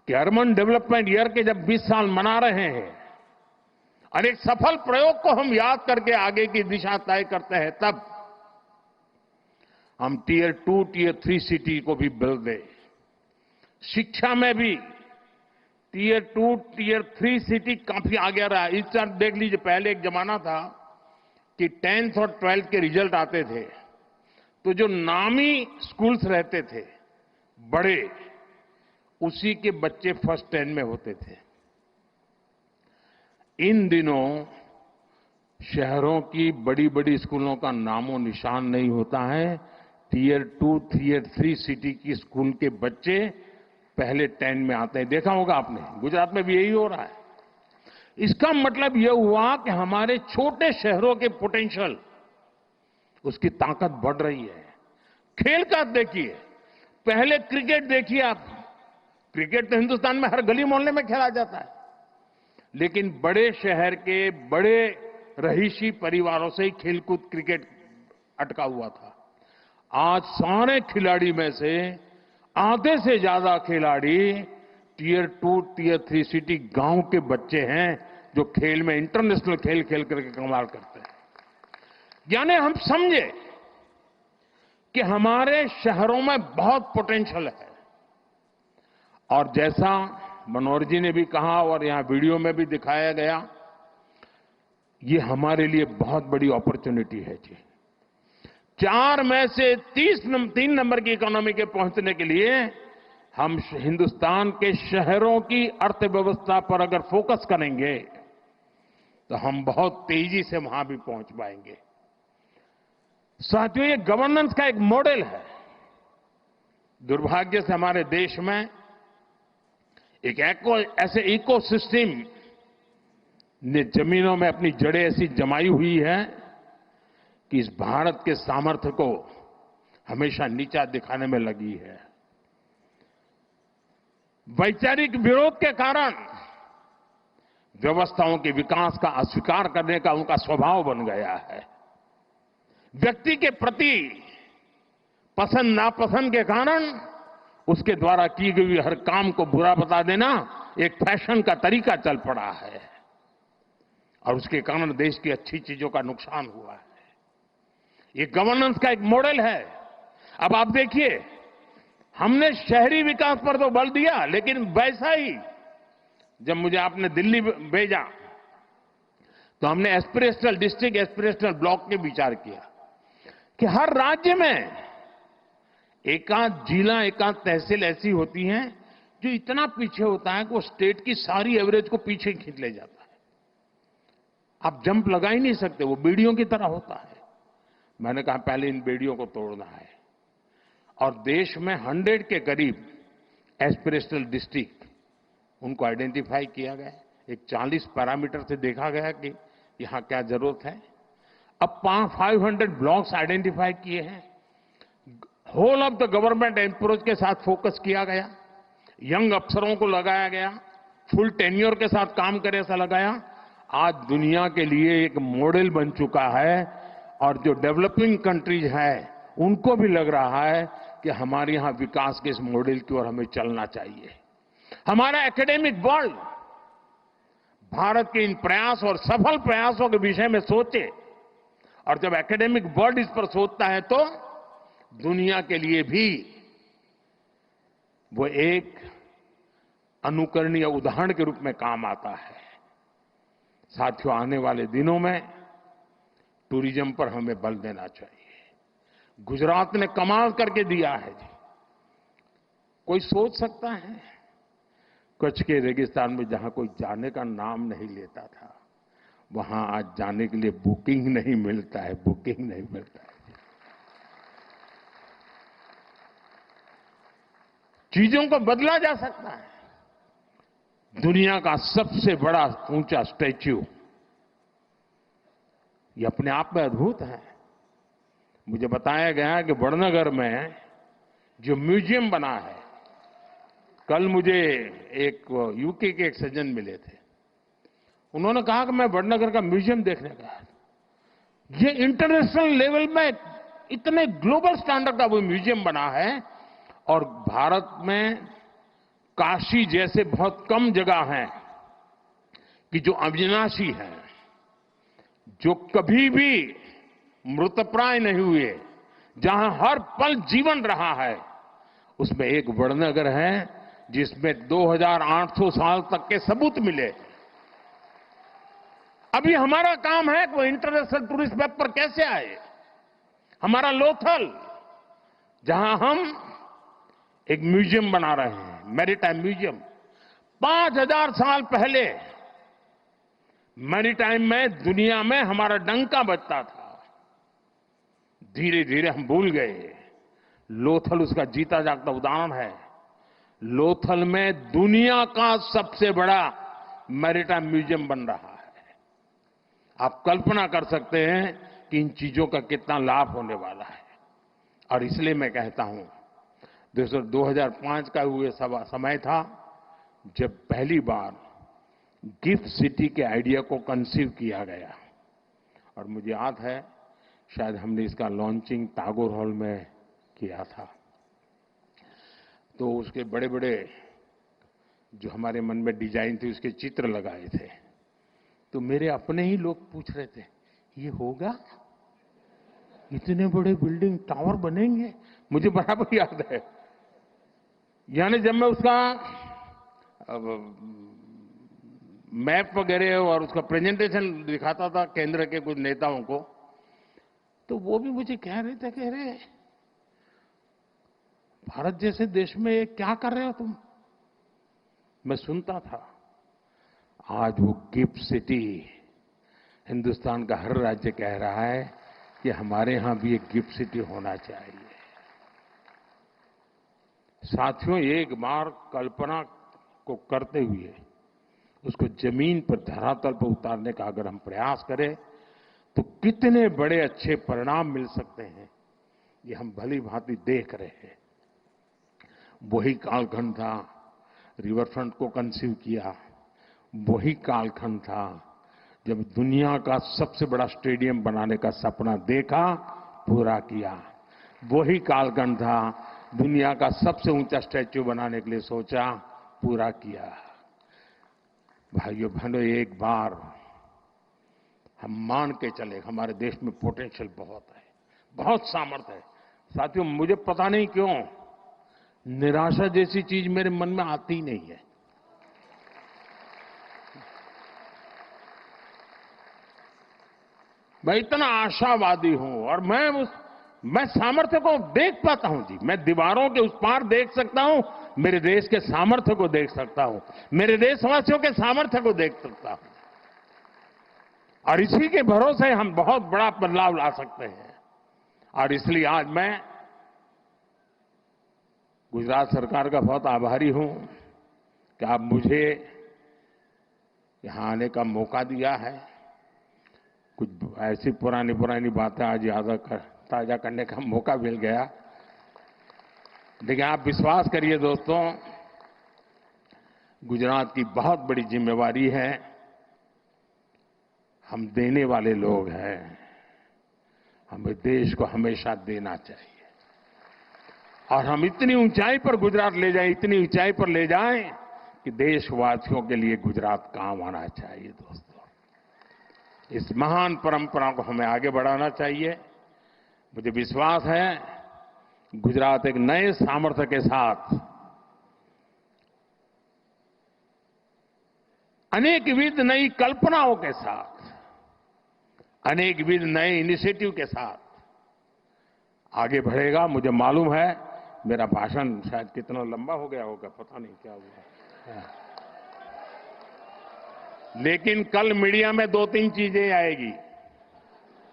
कि अर्बन डेवलपमेंट ईयर के जब 20 साल मना रहे हैं और एक सफल प्रयोग को हम याद करके आगे की दिशा तय करते हैं, तब हम टियर 2, टियर 3 सिटी को भी बल दें। शिक्षा में भी टियर 2, टियर 3 सिटी काफी आगे रहा। इस तरह देख लीजिए, पहले एक जमाना था कि 10th और 12th के रिजल्ट आते थे तो जो नामी स्कूल्स रहते थे बड़े, उसी के बच्चे फर्स्ट 10 में होते थे। इन दिनों शहरों की बड़ी बड़ी स्कूलों का नामो निशान नहीं होता है। टियर 2, टियर 3 सिटी की स्कूल के बच्चे पहले 10 में आते हैं। देखा होगा आपने, गुजरात में भी यही हो रहा है। इसका मतलब यह हुआ कि हमारे छोटे शहरों के पोटेंशियल, उसकी ताकत बढ़ रही है। खेल का देखिए, पहले क्रिकेट देखिए आप, क्रिकेट तो हिंदुस्तान में हर गली मोहल्ले में खेला जाता है, लेकिन बड़े शहर के बड़े रहीशी परिवारों से ही खेलकूद क्रिकेट अटका हुआ था। आज सारे खिलाड़ी में से आधे से ज्यादा खिलाड़ी टियर 2, टियर 3 सिटी गांव के बच्चे हैं जो खेल में इंटरनेशनल खेल खेल करके कमाल करते हैं। यानी हम समझे कि हमारे शहरों में बहुत पोटेंशियल है। और जैसा मनोहर जी ने भी कहा और यहां वीडियो में भी दिखाया गया, ये हमारे लिए बहुत बड़ी अपॉर्चुनिटी है जी। 4 में से 3 नंबर की इकोनॉमी के पहुंचने के लिए हम हिंदुस्तान के शहरों की अर्थव्यवस्था पर अगर फोकस करेंगे तो हम बहुत तेजी से वहां भी पहुंच पाएंगे। साथियों, ये गवर्नेंस का एक मॉडल है। दुर्भाग्य से हमारे देश में एक ऐसे इकोसिस्टम ने जमीनों में अपनी जड़ें ऐसी जमाई हुई है कि इस भारत के सामर्थ्य को हमेशा नीचा दिखाने में लगी है। वैचारिक विरोध के कारण व्यवस्थाओं के विकास का अस्वीकार करने का उनका स्वभाव बन गया है। व्यक्ति के प्रति पसंद नापसंद के कारण उसके द्वारा की गई हर काम को बुरा बता देना एक फैशन का तरीका चल पड़ा है और उसके कारण देश की अच्छी चीजों का नुकसान हुआ है। ये गवर्नेंस का एक मॉडल है। अब आप देखिए, हमने शहरी विकास पर तो बल दिया, लेकिन वैसा ही जब मुझे आपने दिल्ली भेजा तो हमने एस्पिरेशनल डिस्ट्रिक्ट, एस्पिरेशनल ब्लॉक के विचार किया कि हर राज्य में एकाध जिला, एकाध तहसील ऐसी होती हैं जो इतना पीछे होता है कि वो स्टेट की सारी एवरेज को पीछे खींच ले जाता है। आप जंप लगा ही नहीं सकते, वो बेड़ियों की तरह होता है। मैंने कहा पहले इन बेड़ियों को तोड़ना है, और देश में 100 के करीब एस्पिरेशनल डिस्ट्रिक्ट उनको आइडेंटिफाई किया गया। एक 40 पैरामीटर से देखा गया कि यहां क्या जरूरत है। अब 500 ब्लॉक्स आइडेंटिफाई किए हैं। Whole of the government approach के साथ फोकस किया गया, यंग अफसरों को लगाया गया, फुल टेन्योर के साथ काम करे ऐसा लगाया। आज दुनिया के लिए एक मॉडल बन चुका है, और जो डेवलपिंग कंट्रीज है उनको भी लग रहा है कि हमारे यहां विकास के इस मॉडल की ओर हमें चलना चाहिए। हमारा एकेडमिक वर्ल्ड भारत के इन प्रयास और सफल प्रयासों के विषय में सोचे, और जब एकेडमिक वर्ल्ड इस पर सोचता है तो दुनिया के लिए भी वो एक अनुकरणीय उदाहरण के रूप में काम आता है। साथियों, आने वाले दिनों में टूरिज्म पर हमें बल देना चाहिए। गुजरात ने कमाल करके दिया है जी। कोई सोच सकता है कच्छ के रेगिस्तान में जहां कोई जाने का नाम नहीं लेता था, वहां आज जाने के लिए बुकिंग नहीं मिलता है, बुकिंग नहीं मिलता है। चीजों को बदला जा सकता है। दुनिया का सबसे बड़ा ऊंचा स्टैच्यू, ये अपने आप में अद्भुत है। मुझे बताया गया कि वड़नगर में जो म्यूजियम बना है, कल मुझे एक यूके के एक सज्जन मिले थे, उन्होंने कहा कि मैं वड़नगर का म्यूजियम देखने गया। ये इंटरनेशनल लेवल में इतने ग्लोबल स्टैंडर्ड का वो म्यूजियम बना है, और भारत में काशी जैसे बहुत कम जगह हैं कि जो अविनाशी है, जो कभी भी मृतप्राय नहीं हुए, जहां हर पल जीवन रहा है, उसमें एक वड़नगर है जिसमें 2800 साल तक के सबूत मिले। अभी हमारा काम है कि वो इंटरनेशनल टूरिस्ट मैप पर कैसे आए। हमारा लोथल, जहां हम एक म्यूजियम बना रहे हैं, मैरीटाइम म्यूजियम, 5000 साल पहले मैरीटाइम में दुनिया में हमारा डंका बजता था। धीरे धीरे हम भूल गए। लोथल उसका जीता जागता उदाहरण है। लोथल में दुनिया का सबसे बड़ा मैरीटाइम म्यूजियम बन रहा है। आप कल्पना कर सकते हैं कि इन चीजों का कितना लाभ होने वाला है। और इसलिए मैं कहता हूं, 2005 का हुए समय था जब पहली बार गिफ्ट सिटी के आइडिया को कंसीव किया गया, और मुझे याद है शायद हमने इसका लॉन्चिंग टैगोर हॉल में किया था। तो उसके बड़े बड़े जो हमारे मन में डिजाइन थी, उसके चित्र लगाए थे। तो मेरे अपने ही लोग पूछ रहे थे, ये होगा? इतने बड़े बिल्डिंग टावर बनेंगे? मुझे बराबर याद है। यानी जब मैं उसका मैप वगैरह और उसका प्रेजेंटेशन दिखाता था केंद्र के कुछ नेताओं को, तो वो भी मुझे कह रहे भारत जैसे देश में क्या कर रहे हो तुम। मैं सुनता था। आज वो गिफ्ट सिटी, हिंदुस्तान का हर राज्य कह रहा है कि हमारे यहां भी एक गिफ्ट सिटी होना चाहिए। साथियों, एक बार कल्पना को करते हुए उसको जमीन पर, धरातल पर उतारने का अगर हम प्रयास करें तो कितने बड़े अच्छे परिणाम मिल सकते हैं, ये हम भली भांति देख रहे हैं। वही कालखंड था, रिवर फ्रंट को कंसीव किया। वही कालखंड था जब दुनिया का सबसे बड़ा स्टेडियम बनाने का सपना देखा, पूरा किया। वही कालखंड था दुनिया का सबसे ऊंचा स्टैच्यू बनाने के लिए सोचा, पूरा किया। भाइयों बहनों, एक बार हम मान के चले, हमारे देश में पोटेंशियल बहुत है, बहुत सामर्थ्य है। साथियों, मुझे पता नहीं क्यों निराशा जैसी चीज मेरे मन में आती ही नहीं है। मैं इतना आशावादी हूं और मैं सामर्थ्य को देख पाता हूं जी। मैं दीवारों के उस पार देख सकता हूं, मेरे देश के सामर्थ्य को देख सकता हूं, मेरे देशवासियों के सामर्थ्य को देख सकता हूं, और इसी के भरोसे हम बहुत बड़ा बदलाव ला सकते हैं। और इसलिए आज मैं गुजरात सरकार का बहुत आभारी हूं कि आप मुझे यहां आने का मौका दिया है। कुछ ऐसी पुरानी बातें आज ताजा करने का मौका मिल गया। लेकिन आप विश्वास करिए दोस्तों, गुजरात की बहुत बड़ी जिम्मेवारी है। हम देने वाले लोग हैं, हमें देश को हमेशा देना चाहिए, और हम इतनी ऊंचाई पर गुजरात ले जाएं, इतनी ऊंचाई पर ले जाएं कि देशवासियों के लिए गुजरात काम आना चाहिए। दोस्तों, इस महान परंपरा को हमें आगे बढ़ाना चाहिए। मुझे विश्वास है गुजरात एक नए सामर्थ्य के साथ, अनेकविध नई कल्पनाओं के साथ, अनेकविध नए इनिशिएटिव के साथ आगे बढ़ेगा। मुझे मालूम है मेरा भाषण शायद कितना लंबा हो गया होगा, पता नहीं क्या हुआ, लेकिन कल मीडिया में 2-3 चीजें आएगी,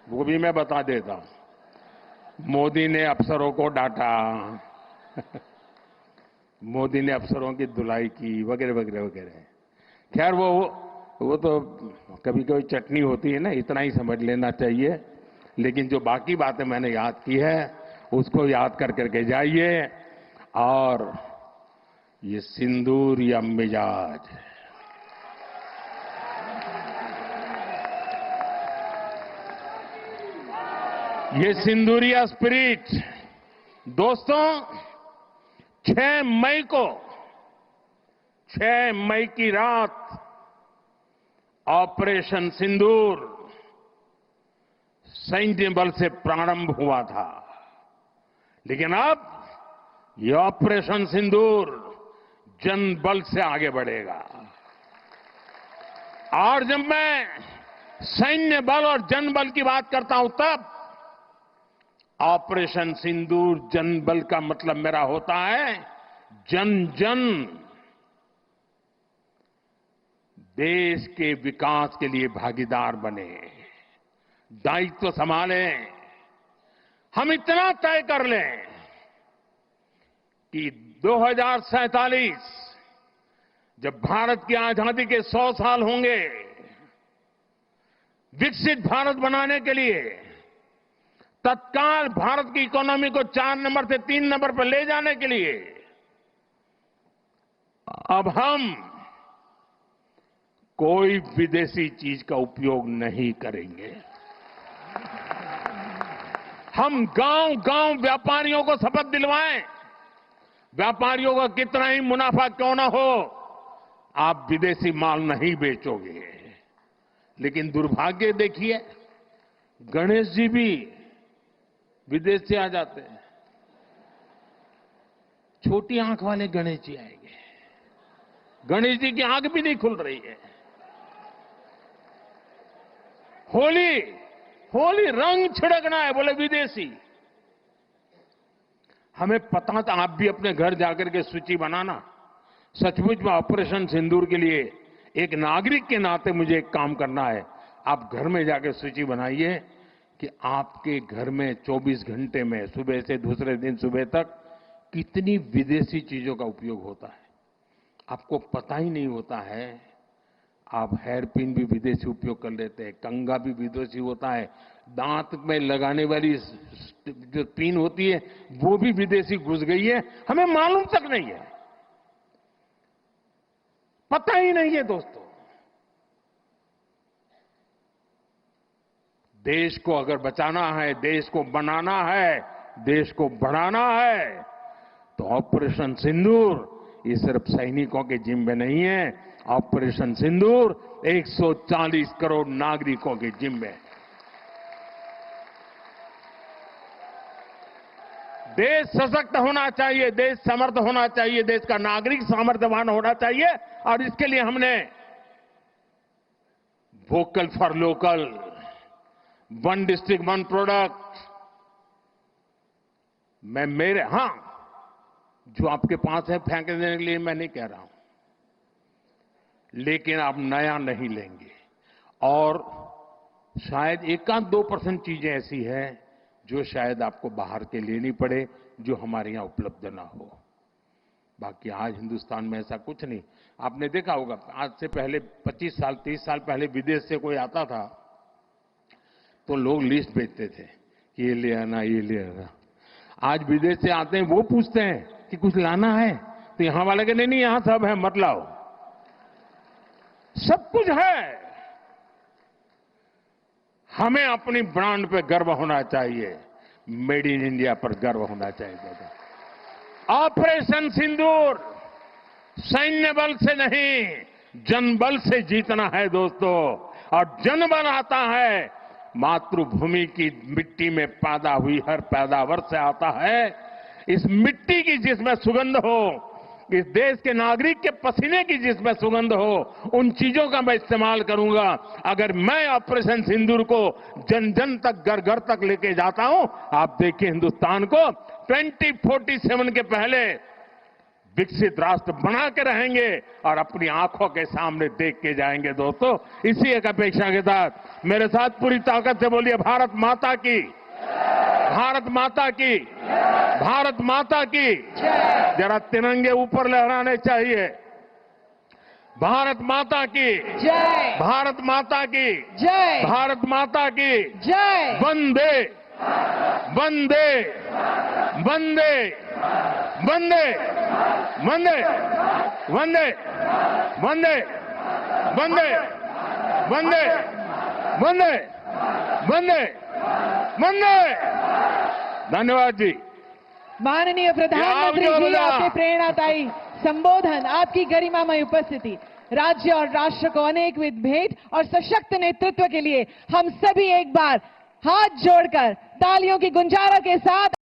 वो भी मैं बता देता हूं। मोदी ने अफसरों को डांटा, मोदी ने अफसरों की धुलाई की, वगैरह वगैरह वगैरह। खैर वो तो कभी कभी चटनी होती है ना, इतना ही समझ लेना चाहिए। लेकिन जो बाकी बातें मैंने याद की है उसको याद कर करके जाइए। और ये सिंदूर या मिजाज, ये सिंदूरिया स्पिरिट, दोस्तों 6 मई की रात ऑपरेशन सिंदूर सैन्य बल से प्रारंभ हुआ था, लेकिन अब ये ऑपरेशन सिंदूर जन बल से आगे बढ़ेगा। और जब मैं सैन्य बल और जन बल की बात करता हूं, तब ऑपरेशन सिंदूर जन बल का मतलब मेरा होता है जन जन देश के विकास के लिए भागीदार बने, दायित्व संभालें। हम इतना तय कर लें कि 2047 जब भारत की आजादी के 100 साल होंगे, विकसित भारत बनाने के लिए तत्काल भारत की इकोनॉमी को 4 नंबर से 3 नंबर पर ले जाने के लिए अब हम कोई विदेशी चीज का उपयोग नहीं करेंगे। हम गांव-गांव व्यापारियों को शपथ दिलवाएं, व्यापारियों का कितना ही मुनाफा क्यों ना हो, आप विदेशी माल नहीं बेचोगे। लेकिन दुर्भाग्य देखिए, गणेश जी भी विदेश से आ जाते हैं। छोटी आंख वाले गणेश जी आएंगे, गणेश जी की आंख भी नहीं खुल रही है। होली रंग छिड़कना है, बोले विदेशी। हमें पता था, आप भी अपने घर जाकर के सूची बनाना। सचमुच में ऑपरेशन सिंदूर के लिए एक नागरिक के नाते मुझे एक काम करना है। आप घर में जाकर सूची बनाइए कि आपके घर में 24 घंटे में सुबह से दूसरे दिन सुबह तक कितनी विदेशी चीजों का उपयोग होता है। आपको पता ही नहीं होता है। आप हेयर पिन भी विदेशी उपयोग कर लेते हैं, कंघा भी विदेशी होता है, दांत में लगाने वाली जो पिन होती है वो भी विदेशी घुस गई है, हमें मालूम तक नहीं है, पता ही नहीं है। दोस्तों, देश को अगर बचाना है, देश को बनाना है, देश को बढ़ाना है, तो ऑपरेशन सिंदूर ये सिर्फ सैनिकों के जिम्मे नहीं है। ऑपरेशन सिंदूर 140 करोड़ नागरिकों के जिम्मे है। देश सशक्त होना चाहिए, देश समर्थ होना चाहिए, देश का नागरिक सामर्थ्यवान होना चाहिए। और इसके लिए हमने vocal for local, one district one product, मैं मेरे जो आपके पास है फेंक देने के लिए मैं नहीं कह रहा हूं, लेकिन आप नया नहीं लेंगे। और शायद 1-2% चीजें ऐसी हैं जो शायद आपको बाहर के लेनी पड़े, जो हमारे यहां उपलब्ध ना हो। बाकी आज हिंदुस्तान में ऐसा कुछ नहीं। आपने देखा होगा, आज से पहले 25 साल 30 साल पहले विदेश से कोई आता था तो लोग लिस्ट भेजते थे कि ये ले आना, ये ले आना। आज विदेश से आते हैं, वो पूछते हैं कि कुछ लाना है, तो यहां वाले के नहीं, यहां सब है, मत लाओ, सब कुछ है। हमें अपनी ब्रांड पे गर्व होना चाहिए, मेड इन इंडिया पर गर्व होना चाहिए दादा। ऑपरेशन सिंदूर सैन्य बल से नहीं, जनबल से जीतना है दोस्तों। और जनबल आता है मातृभूमि की मिट्टी में पैदा हुई हर पैदावार से आता है। इस मिट्टी की जिसमें सुगंध हो, इस देश के नागरिक के पसीने की जिसमें सुगंध हो, उन चीजों का मैं इस्तेमाल करूंगा। अगर मैं ऑपरेशन सिंदूर को जन जन तक, घर घर तक लेके जाता हूं, आप देखिए हिंदुस्तान को 2047 के पहले विकसित राष्ट्र बना के रहेंगे और अपनी आंखों के सामने देख के जाएंगे दोस्तों। इसी एक अपेक्षा के साथ मेरे साथ पूरी ताकत से बोलिए, भारत माता की, भारत माता की, भारत माता की। जरा तिरंगे ऊपर लहराने चाहिए। भारत माता की जय, भारत माता की जय, भारत माता की जय। वंदे वंदे वंदे वंदे वंदे वंदे वंदे वंदे वंदे वंदे वंदे वंदे। धन्यवाद जी। माननीय प्रधानमंत्री जी, आपके प्रेरणादायी संबोधन, आपकी गरिमामय उपस्थिति राज्य और राष्ट्र को अनेकविध भेंट और सशक्त नेतृत्व के लिए हम सभी एक बार हाथ जोड़कर तालियों की गुंजारा के साथ